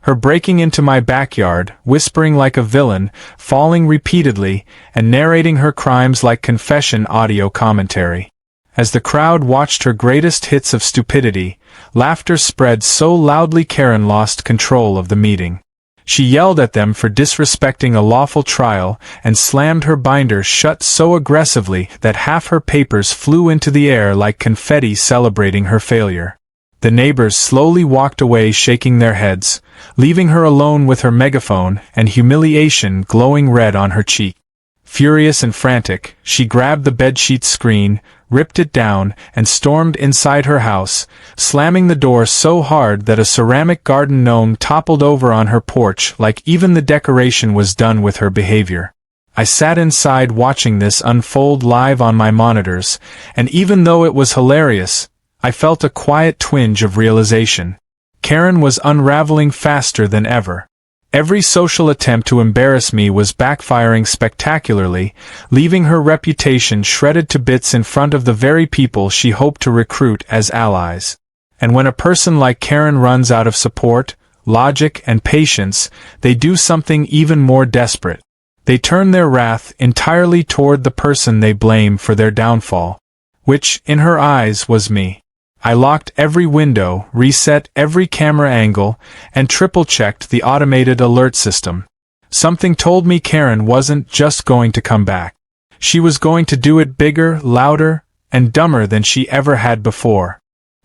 Speaker 1: Her breaking into my backyard, whispering like a villain, falling repeatedly, and narrating her crimes like confession audio commentary. As the crowd watched her greatest hits of stupidity, laughter spread so loudly Karen lost control of the meeting. She yelled at them for disrespecting a lawful trial and slammed her binder shut so aggressively that half her papers flew into the air like confetti celebrating her failure. The neighbors slowly walked away shaking their heads, leaving her alone with her megaphone and humiliation glowing red on her cheek. Furious and frantic, she grabbed the bedsheet screen, ripped it down, and stormed inside her house, slamming the door so hard that a ceramic garden gnome toppled over on her porch like even the decoration was done with her behavior. I sat inside watching this unfold live on my monitors, and even though it was hilarious, I felt a quiet twinge of realization. Karen was unraveling faster than ever. Every social attempt to embarrass me was backfiring spectacularly, leaving her reputation shredded to bits in front of the very people she hoped to recruit as allies. And when a person like Karen runs out of support, logic, and patience, they do something even more desperate. They turn their wrath entirely toward the person they blame for their downfall. Which, in her eyes, was me. I locked every window, reset every camera angle, and triple-checked the automated alert system. Something told me Karen wasn't just going to come back. She was going to do it bigger, louder, and dumber than she ever had before.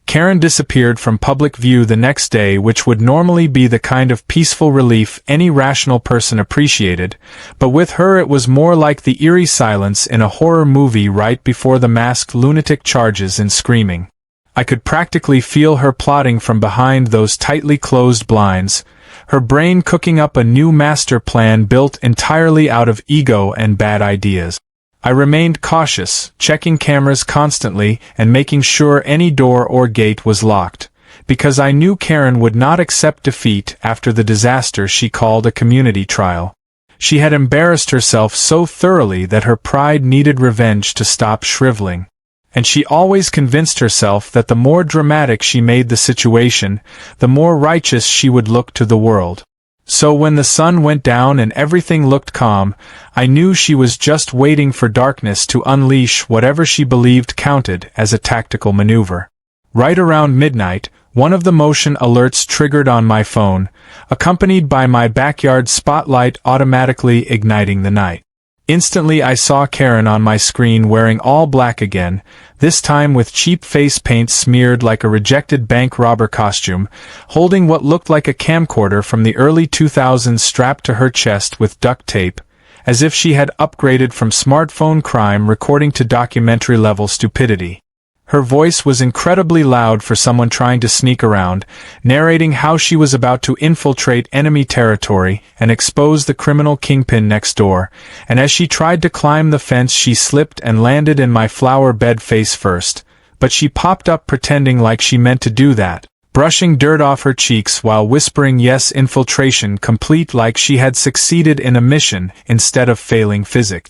Speaker 1: Karen disappeared from public view the next day, which would normally be the kind of peaceful relief any rational person appreciated, but with her it was more like the eerie silence in a horror movie right before the masked lunatic charges in screaming. I could practically feel her plotting from behind those tightly closed blinds, her brain cooking up a new master plan built entirely out of ego and bad ideas. I remained cautious, checking cameras constantly and making sure any door or gate was locked, because I knew Karen would not accept defeat after the disaster she called a community trial. She had embarrassed herself so thoroughly that her pride needed revenge to stop shriveling. And she always convinced herself that the more dramatic she made the situation, the more righteous she would look to the world. So when the sun went down and everything looked calm, I knew she was just waiting for darkness to unleash whatever she believed counted as a tactical maneuver. Right around midnight, one of the motion alerts triggered on my phone, accompanied by my backyard spotlight automatically igniting the night. Instantly I saw Karen on my screen wearing all black again, this time with cheap face paint smeared like a rejected bank robber costume, holding what looked like a camcorder from the early 2000s strapped to her chest with duct tape, as if she had upgraded from smartphone crime recording to documentary-level stupidity. Her voice was incredibly loud for someone trying to sneak around, narrating how she was about to infiltrate enemy territory and expose the criminal kingpin next door, and as she tried to climb the fence she slipped and landed in my flower bed face first, but she popped up pretending like she meant to do that, brushing dirt off her cheeks while whispering yes, infiltration complete, like she had succeeded in a mission instead of failing physics.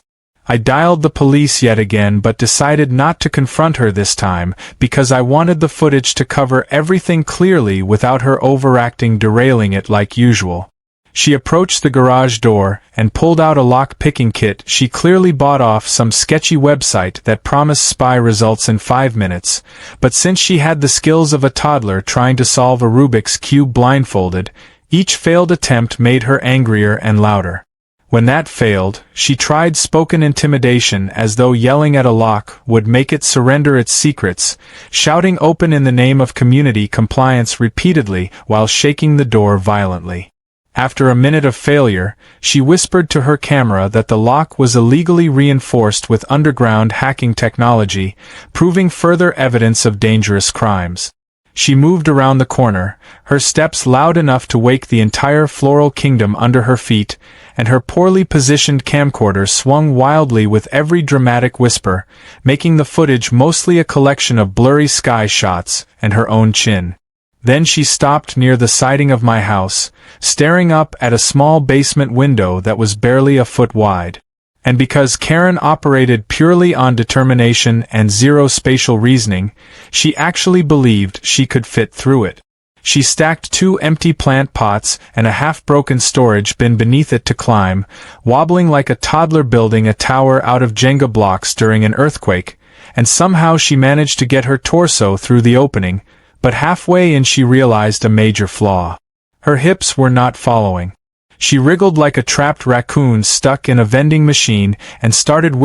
Speaker 1: I dialed the police yet again but decided not to confront her this time because I wanted the footage to cover everything clearly without her overacting derailing it like usual. She approached the garage door and pulled out a lock-picking kit she clearly bought off some sketchy website that promised spy results in 5 minutes, but since she had the skills of a toddler trying to solve a Rubik's Cube blindfolded, each failed attempt made her angrier and louder. When that failed, she tried spoken intimidation as though yelling at a lock would make it surrender its secrets, shouting open in the name of community compliance repeatedly while shaking the door violently. After a minute of failure, she whispered to her camera that the lock was illegally reinforced with underground hacking technology, proving further evidence of dangerous crimes. She moved around the corner, her steps loud enough to wake the entire floral kingdom under her feet, and her poorly positioned camcorder swung wildly with every dramatic whisper, making the footage mostly a collection of blurry sky shots and her own chin. Then she stopped near the siding of my house, staring up at a small basement window that was barely a foot wide. And because Karen operated purely on determination and zero spatial reasoning, she actually believed she could fit through it. She stacked 2 empty plant pots and a half-broken storage bin beneath it to climb, wobbling like a toddler building a tower out of Jenga blocks during an earthquake, and somehow she managed to get her torso through the opening, but halfway in she realized a major flaw. Her hips were not following. She wriggled like a trapped raccoon stuck in a vending machine and started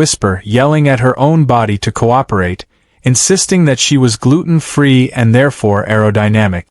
Speaker 1: yelling at her own body to cooperate, insisting that she was gluten-free and therefore aerodynamic.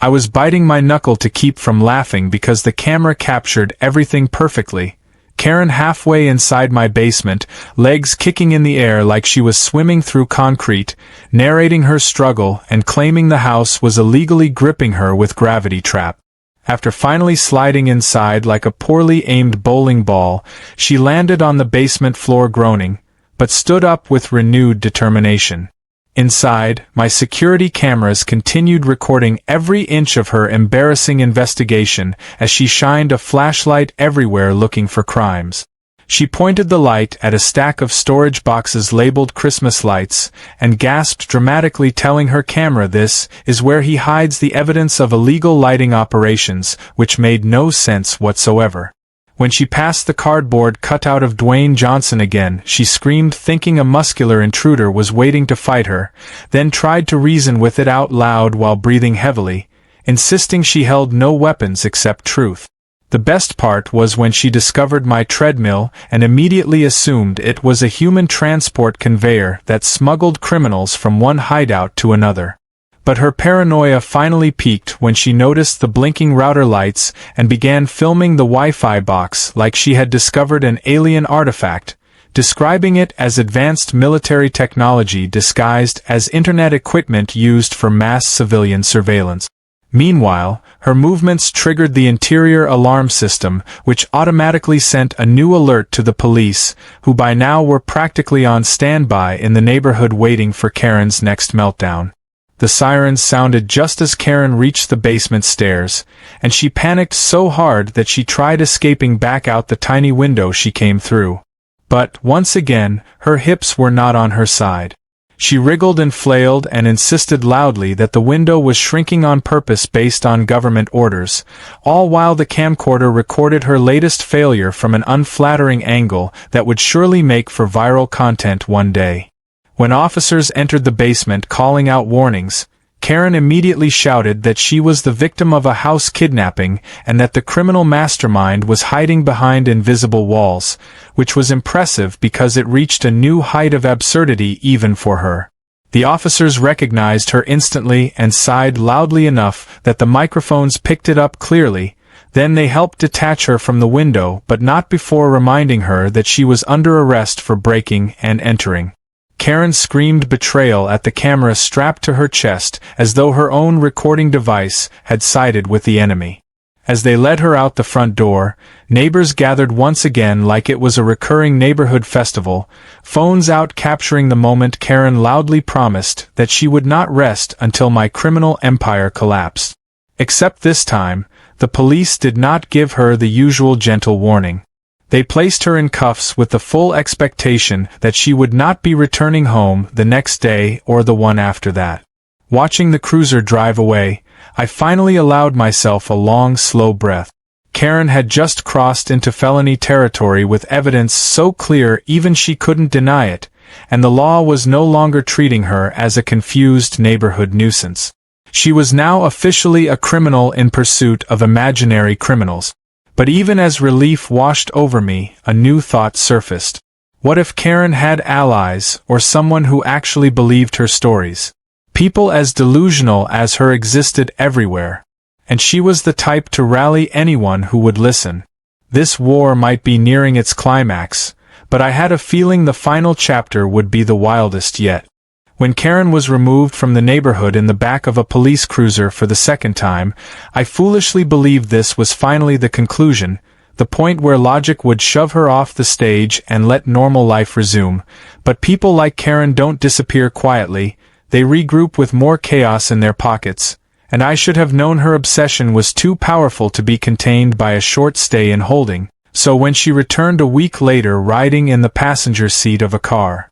Speaker 1: I was biting my knuckle to keep from laughing because the camera captured everything perfectly. Karen halfway inside my basement, legs kicking in the air like she was swimming through concrete, narrating her struggle and claiming the house was illegally gripping her with gravity trap. After finally sliding inside like a poorly aimed bowling ball, she landed on the basement floor groaning, but stood up with renewed determination. Inside, my security cameras continued recording every inch of her embarrassing investigation as she shined a flashlight everywhere looking for crimes. She pointed the light at a stack of storage boxes labeled Christmas lights and gasped dramatically, telling her camera this is where he hides the evidence of illegal lighting operations, which made no sense whatsoever. When she passed the cardboard cutout of Dwayne Johnson again, she screamed, thinking a muscular intruder was waiting to fight her, then tried to reason with it out loud while breathing heavily, insisting she held no weapons except truth. The best part was when she discovered my treadmill and immediately assumed it was a human transport conveyor that smuggled criminals from one hideout to another. But her paranoia finally peaked when she noticed the blinking router lights and began filming the Wi-Fi box like she had discovered an alien artifact, describing it as advanced military technology disguised as internet equipment used for mass civilian surveillance. Meanwhile, her movements triggered the interior alarm system, which automatically sent a new alert to the police, who by now were practically on standby in the neighborhood waiting for Karen's next meltdown. The sirens sounded just as Karen reached the basement stairs, and she panicked so hard that she tried escaping back out the tiny window she came through. But, once again, her hips were not on her side. She wriggled and flailed and insisted loudly that the window was shrinking on purpose based on government orders, all while the camcorder recorded her latest failure from an unflattering angle that would surely make for viral content one day. When officers entered the basement calling out warnings, Karen immediately shouted that she was the victim of a house kidnapping and that the criminal mastermind was hiding behind invisible walls, which was impressive because it reached a new height of absurdity even for her. The officers recognized her instantly and sighed loudly enough that the microphones picked it up clearly. Then they helped detach her from the window, but not before reminding her that she was under arrest for breaking and entering. Karen screamed betrayal at the camera strapped to her chest as though her own recording device had sided with the enemy. As they led her out the front door, neighbors gathered once again like it was a recurring neighborhood festival, phones out capturing the moment Karen loudly promised that she would not rest until my criminal empire collapsed. Except this time, the police did not give her the usual gentle warning. They placed her in cuffs with the full expectation that she would not be returning home the next day or the one after that. Watching the cruiser drive away, I finally allowed myself a long, slow breath. Karen had just crossed into felony territory with evidence so clear even she couldn't deny it, and the law was no longer treating her as a confused neighborhood nuisance. She was now officially a criminal in pursuit of imaginary criminals. But even as relief washed over me, a new thought surfaced. What if Karen had allies, or someone who actually believed her stories? People as delusional as her existed everywhere, and she was the type to rally anyone who would listen. This war might be nearing its climax, but I had a feeling the final chapter would be the wildest yet. When Karen was removed from the neighborhood in the back of a police cruiser for the second time, I foolishly believed this was finally the conclusion, the point where logic would shove her off the stage and let normal life resume. But people like Karen don't disappear quietly, they regroup with more chaos in their pockets, and I should have known her obsession was too powerful to be contained by a short stay in holding. So when she returned a week later riding in the passenger seat of a car,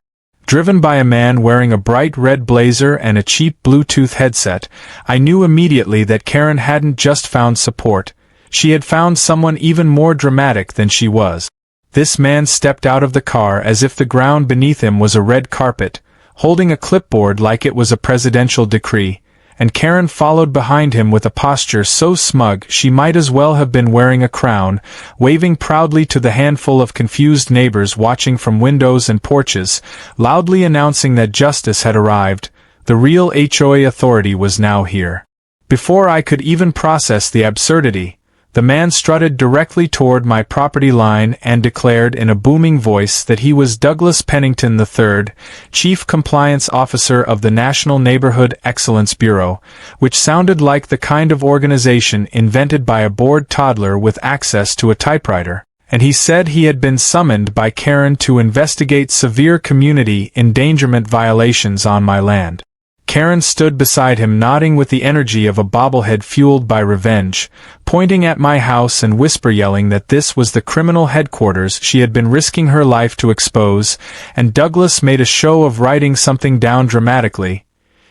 Speaker 1: driven by a man wearing a bright red blazer and a cheap Bluetooth headset, I knew immediately that Karen hadn't just found support, she had found someone even more dramatic than she was. This man stepped out of the car as if the ground beneath him was a red carpet, holding a clipboard like it was a presidential decree, and Karen followed behind him with a posture so smug she might as well have been wearing a crown, waving proudly to the handful of confused neighbors watching from windows and porches, loudly announcing that justice had arrived. The real HOA authority was now here. Before I could even process the absurdity, the man strutted directly toward my property line and declared in a booming voice that he was Douglas Pennington III, Chief Compliance Officer of the National Neighborhood Excellence Bureau, which sounded like the kind of organization invented by a bored toddler with access to a typewriter. And he said he had been summoned by Karen to investigate severe community endangerment violations on my land. Karen stood beside him nodding with the energy of a bobblehead fueled by revenge, pointing at my house and whisper-yelling that this was the criminal headquarters she had been risking her life to expose, and Douglas made a show of writing something down dramatically,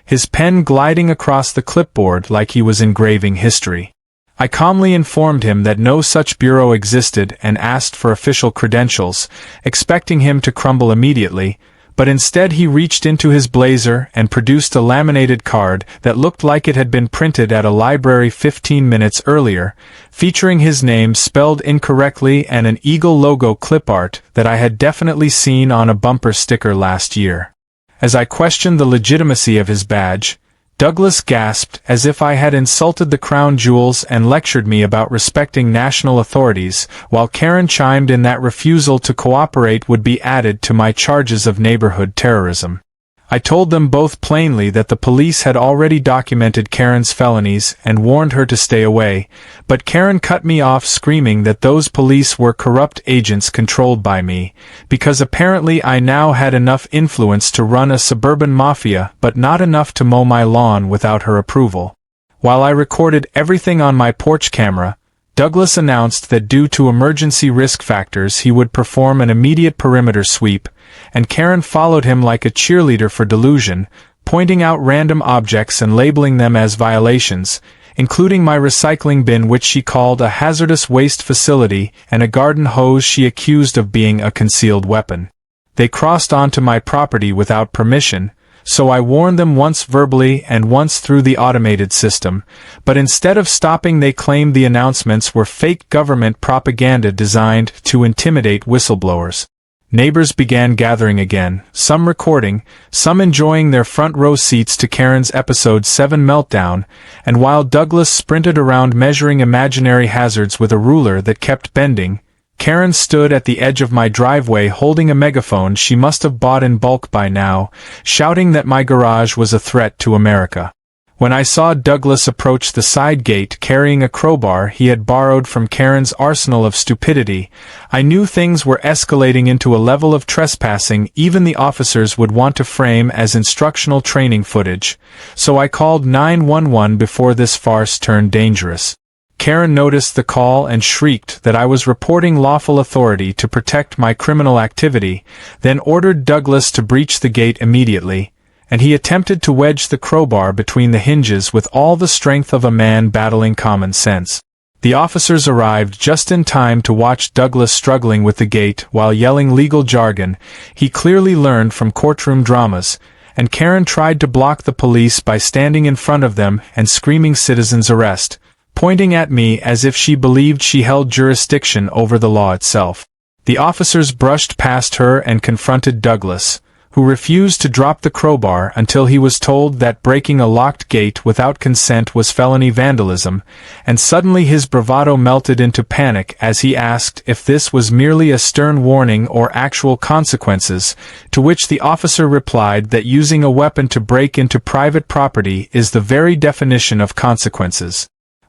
Speaker 1: his pen gliding across the clipboard like he was engraving history. I calmly informed him that no such bureau existed and asked for official credentials, expecting him to crumble immediately, but instead he reached into his blazer and produced a laminated card that looked like it had been printed at a library 15 minutes earlier, featuring his name spelled incorrectly and an eagle logo clip art that I had definitely seen on a bumper sticker last year. As I questioned the legitimacy of his badge, Douglas gasped as if I had insulted the crown jewels and lectured me about respecting national authorities, while Karen chimed in that refusal to cooperate would be added to my charges of neighborhood terrorism. I told them both plainly that the police had already documented Karen's felonies and warned her to stay away, but Karen cut me off screaming that those police were corrupt agents controlled by me, because apparently I now had enough influence to run a suburban mafia but not enough to mow my lawn without her approval. While I recorded everything on my porch camera, Douglas announced that due to emergency risk factors he would perform an immediate perimeter sweep, and Karen followed him like a cheerleader for delusion, pointing out random objects and labeling them as violations, including my recycling bin which she called a hazardous waste facility and a garden hose she accused of being a concealed weapon. They crossed onto my property without permission, so I warned them once verbally and once through the automated system, but instead of stopping they claimed the announcements were fake government propaganda designed to intimidate whistleblowers. Neighbors began gathering again, some recording, some enjoying their front row seats to Karen's Episode 7 meltdown, and while Douglas sprinted around measuring imaginary hazards with a ruler that kept bending, Karen stood at the edge of my driveway holding a megaphone she must have bought in bulk by now, shouting that my garage was a threat to America. When I saw Douglas approach the side gate carrying a crowbar he had borrowed from Karen's arsenal of stupidity, I knew things were escalating into a level of trespassing even the officers would want to frame as instructional training footage, so I called 911 before this farce turned dangerous. Karen noticed the call and shrieked that I was reporting lawful authority to protect my criminal activity, then ordered Douglas to breach the gate immediately, and he attempted to wedge the crowbar between the hinges with all the strength of a man battling common sense. The officers arrived just in time to watch Douglas struggling with the gate while yelling legal jargon he clearly learned from courtroom dramas, and Karen tried to block the police by standing in front of them and screaming citizen's arrest, pointing at me as if she believed she held jurisdiction over the law itself. The officers brushed past her and confronted Douglas, who refused to drop the crowbar until he was told that breaking a locked gate without consent was felony vandalism, and suddenly his bravado melted into panic as he asked if this was merely a stern warning or actual consequences, to which the officer replied that using a weapon to break into private property is the very definition of consequences.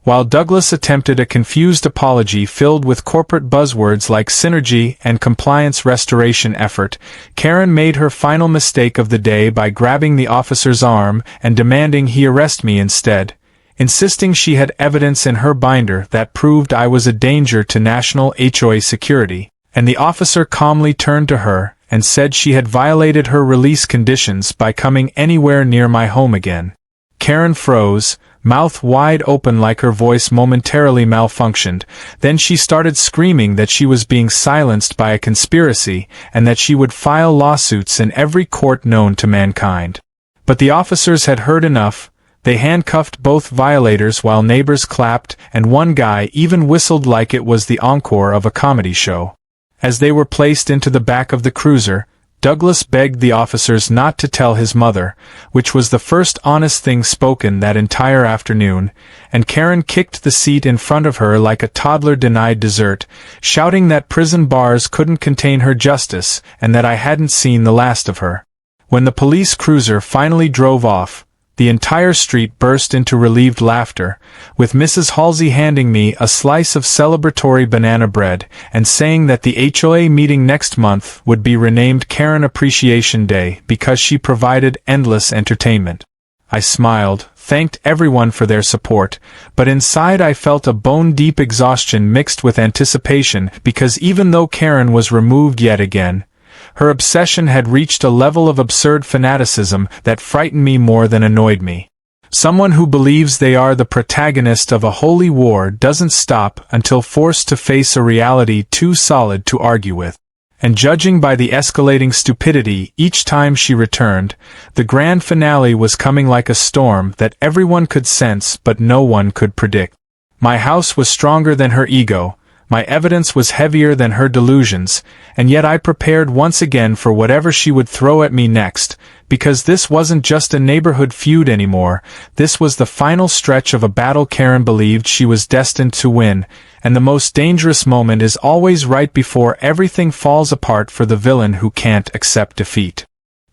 Speaker 1: While Douglas attempted a confused apology filled with corporate buzzwords like synergy and compliance restoration effort, Karen made her final mistake of the day by grabbing the officer's arm and demanding he arrest me instead, insisting she had evidence in her binder that proved I was a danger to national HOA security, and the officer calmly turned to her and said she had violated her release conditions by coming anywhere near my home again. Karen froze, mouth wide open like her voice momentarily malfunctioned, then she started screaming that she was being silenced by a conspiracy and that she would file lawsuits in every court known to mankind. But the officers had heard enough. They handcuffed both violators while neighbors clapped, and one guy even whistled like it was the encore of a comedy show. As they were placed into the back of the cruiser, Douglas begged the officers not to tell his mother, which was the first honest thing spoken that entire afternoon, and Karen kicked the seat in front of her like a toddler denied dessert, shouting that prison bars couldn't contain her justice and that I hadn't seen the last of her. When the police cruiser finally drove off, the entire street burst into relieved laughter, with Mrs. Halsey handing me a slice of celebratory banana bread and saying that the HOA meeting next month would be renamed Karen Appreciation Day because she provided endless entertainment. I smiled, thanked everyone for their support, but inside I felt a bone-deep exhaustion mixed with anticipation because even though Karen was removed yet again, her obsession had reached a level of absurd fanaticism that frightened me more than annoyed me. Someone who believes they are the protagonist of a holy war doesn't stop until forced to face a reality too solid to argue with. And judging by the escalating stupidity each time she returned, the grand finale was coming like a storm that everyone could sense but no one could predict. My house was stronger than her ego. My evidence was heavier than her delusions, and yet I prepared once again for whatever she would throw at me next, because this wasn't just a neighborhood feud anymore, this was the final stretch of a battle Karen believed she was destined to win, and the most dangerous moment is always right before everything falls apart for the villain who can't accept defeat.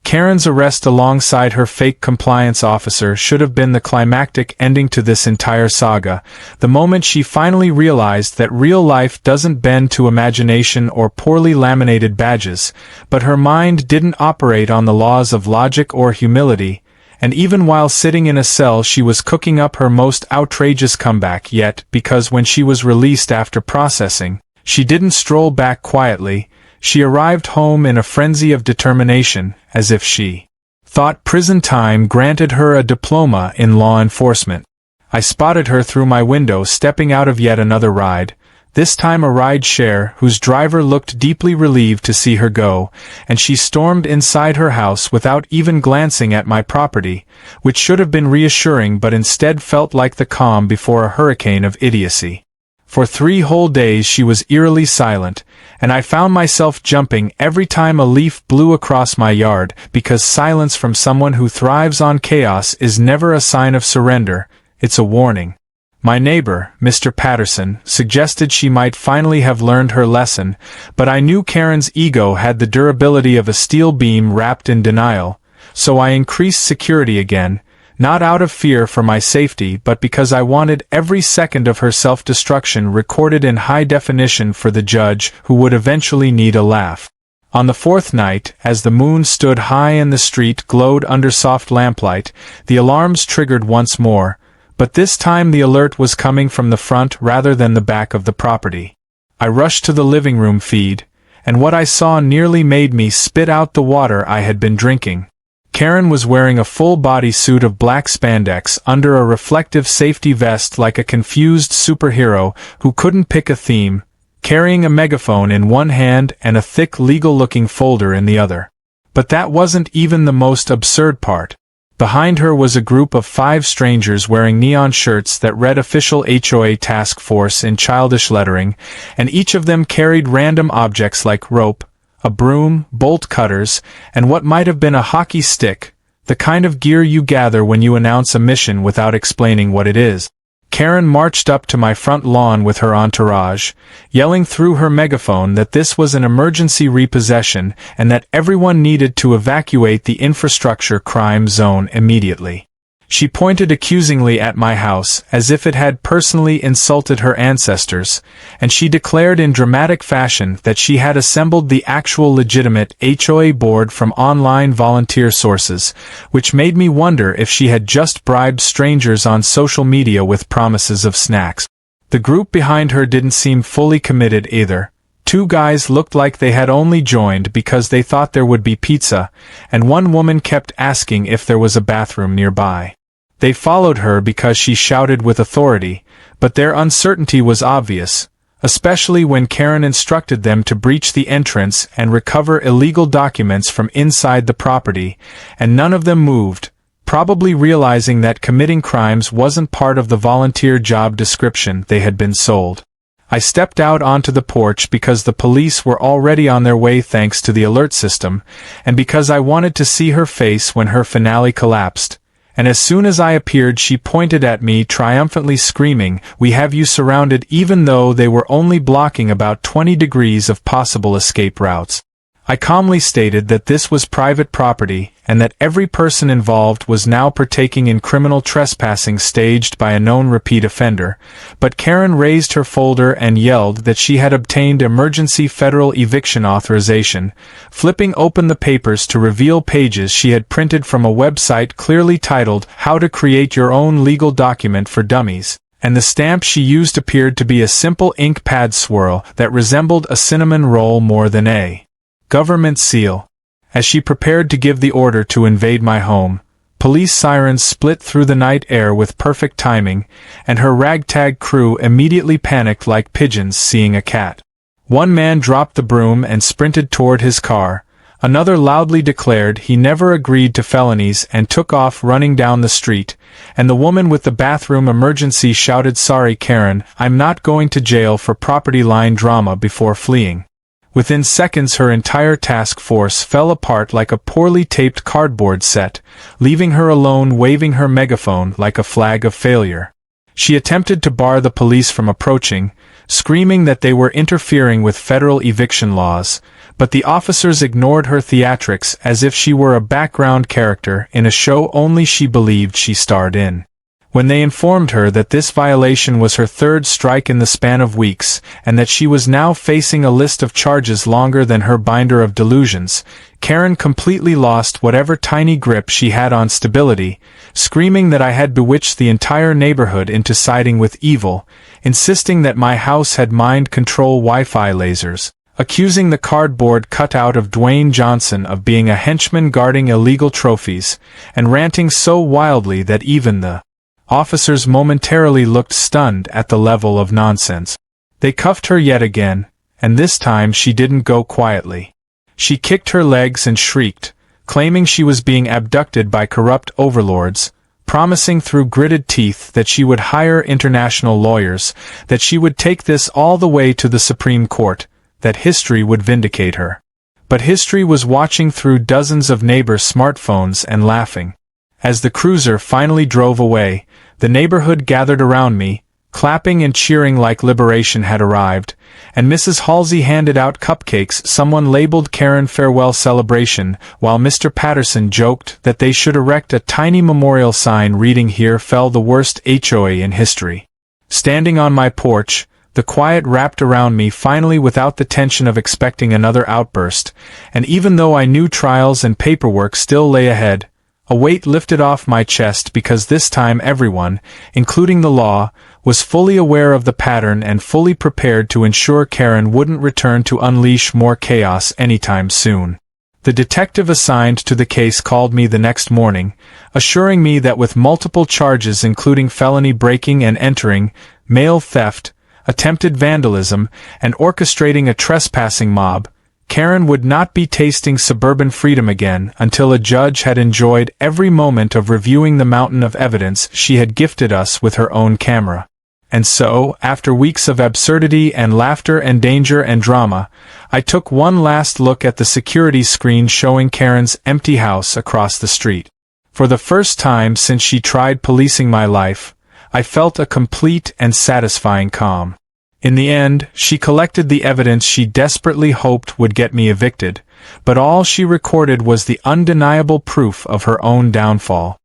Speaker 1: Karen's arrest alongside her fake compliance officer should have been the climactic ending to this entire saga, the moment she finally realized that real life doesn't bend to imagination or poorly laminated badges, but her mind didn't operate on the laws of logic or humility, and even while sitting in a cell she was cooking up her most outrageous comeback yet, because when she was released after processing, she didn't stroll back quietly. She arrived home in a frenzy of determination, as if she thought prison time granted her a diploma in law enforcement. I spotted her through my window stepping out of yet another ride, this time a ride-share whose driver looked deeply relieved to see her go, and she stormed inside her house without even glancing at my property, which should have been reassuring but instead felt like the calm before a hurricane of idiocy. For 3 whole days she was eerily silent, and I found myself jumping every time a leaf blew across my yard, because silence from someone who thrives on chaos is never a sign of surrender, it's a warning. My neighbor, Mr. Patterson, suggested she might finally have learned her lesson, but I knew Karen's ego had the durability of a steel beam wrapped in denial, so I increased security again, not out of fear for my safety but because I wanted every second of her self-destruction recorded in high definition for the judge who would eventually need a laugh. On the 4th night, as the moon stood high and the street glowed under soft lamplight, the alarms triggered once more, but this time the alert was coming from the front rather than the back of the property. I rushed to the living room feed, and what I saw nearly made me spit out the water I had been drinking. Karen was wearing a full-body suit of black spandex under a reflective safety vest like a confused superhero who couldn't pick a theme, carrying a megaphone in one hand and a thick legal-looking folder in the other. But that wasn't even the most absurd part. Behind her was a group of 5 strangers wearing neon shirts that read Official HOA Task Force in childish lettering, and each of them carried random objects like rope, a broom, bolt cutters, and what might have been a hockey stick, the kind of gear you gather when you announce a mission without explaining what it is. Karen marched up to my front lawn with her entourage, yelling through her megaphone that this was an emergency repossession and that everyone needed to evacuate the infrastructure crime zone immediately. She pointed accusingly at my house as if it had personally insulted her ancestors, and she declared in dramatic fashion that she had assembled the actual legitimate HOA board from online volunteer sources, which made me wonder if she had just bribed strangers on social media with promises of snacks. The group behind her didn't seem fully committed either. 2 guys looked like they had only joined because they thought there would be pizza, and one woman kept asking if there was a bathroom nearby. They followed her because she shouted with authority, but their uncertainty was obvious, especially when Karen instructed them to breach the entrance and recover illegal documents from inside the property, and none of them moved, probably realizing that committing crimes wasn't part of the volunteer job description they had been sold. I stepped out onto the porch because the police were already on their way thanks to the alert system, and because I wanted to see her face when her finale collapsed. And as soon as I appeared, she pointed at me triumphantly, screaming, "We have you surrounded," even though they were only blocking about 20 degrees of possible escape routes. I calmly stated that this was private property, and that every person involved was now partaking in criminal trespassing staged by a known repeat offender, but Karen raised her folder and yelled that she had obtained emergency federal eviction authorization, flipping open the papers to reveal pages she had printed from a website clearly titled "How to Create Your Own Legal Document for Dummies," and the stamp she used appeared to be a simple ink pad swirl that resembled a cinnamon roll more than a government seal. As she prepared to give the order to invade my home, police sirens split through the night air with perfect timing, and her ragtag crew immediately panicked like pigeons seeing a cat. One man dropped the broom and sprinted toward his car. Another loudly declared he never agreed to felonies and took off running down the street, and the woman with the bathroom emergency shouted, "Sorry, Karen, I'm not going to jail for property line drama," before fleeing. Within seconds her entire task force fell apart like a poorly taped cardboard set, leaving her alone waving her megaphone like a flag of failure. She attempted to bar the police from approaching, screaming that they were interfering with federal eviction laws, but the officers ignored her theatrics as if she were a background character in a show only she believed she starred in. When they informed her that this violation was her third strike in the span of weeks, and that she was now facing a list of charges longer than her binder of delusions, Karen completely lost whatever tiny grip she had on stability, screaming that I had bewitched the entire neighborhood into siding with evil, insisting that my house had mind control Wi-Fi lasers, accusing the cardboard cutout of Dwayne Johnson of being a henchman guarding illegal trophies, and ranting so wildly that even the officers momentarily looked stunned at the level of nonsense. They cuffed her yet again, and this time she didn't go quietly. She kicked her legs and shrieked, claiming she was being abducted by corrupt overlords, promising through gritted teeth that she would hire international lawyers, that she would take this all the way to the Supreme Court, that history would vindicate her. But history was watching through dozens of neighbor smartphones and laughing. As the cruiser finally drove away, the neighborhood gathered around me, clapping and cheering like liberation had arrived, and Mrs. Halsey handed out cupcakes someone labeled Karen Farewell Celebration, while Mr. Patterson joked that they should erect a tiny memorial sign reading "Here fell the worst HOA in history." Standing on my porch, the quiet wrapped around me finally without the tension of expecting another outburst, and even though I knew trials and paperwork still lay ahead, a weight lifted off my chest because this time everyone, including the law, was fully aware of the pattern and fully prepared to ensure Karen wouldn't return to unleash more chaos anytime soon. The detective assigned to the case called me the next morning, assuring me that with multiple charges including felony breaking and entering, mail theft, attempted vandalism, and orchestrating a trespassing mob, Karen would not be tasting suburban freedom again until a judge had enjoyed every moment of reviewing the mountain of evidence she had gifted us with her own camera. And so, after weeks of absurdity and laughter and danger and drama, I took one last look at the security screen showing Karen's empty house across the street. For the first time since she tried policing my life, I felt a complete and satisfying calm. In the end, she collected the evidence she desperately hoped would get me evicted, but all she recorded was the undeniable proof of her own downfall.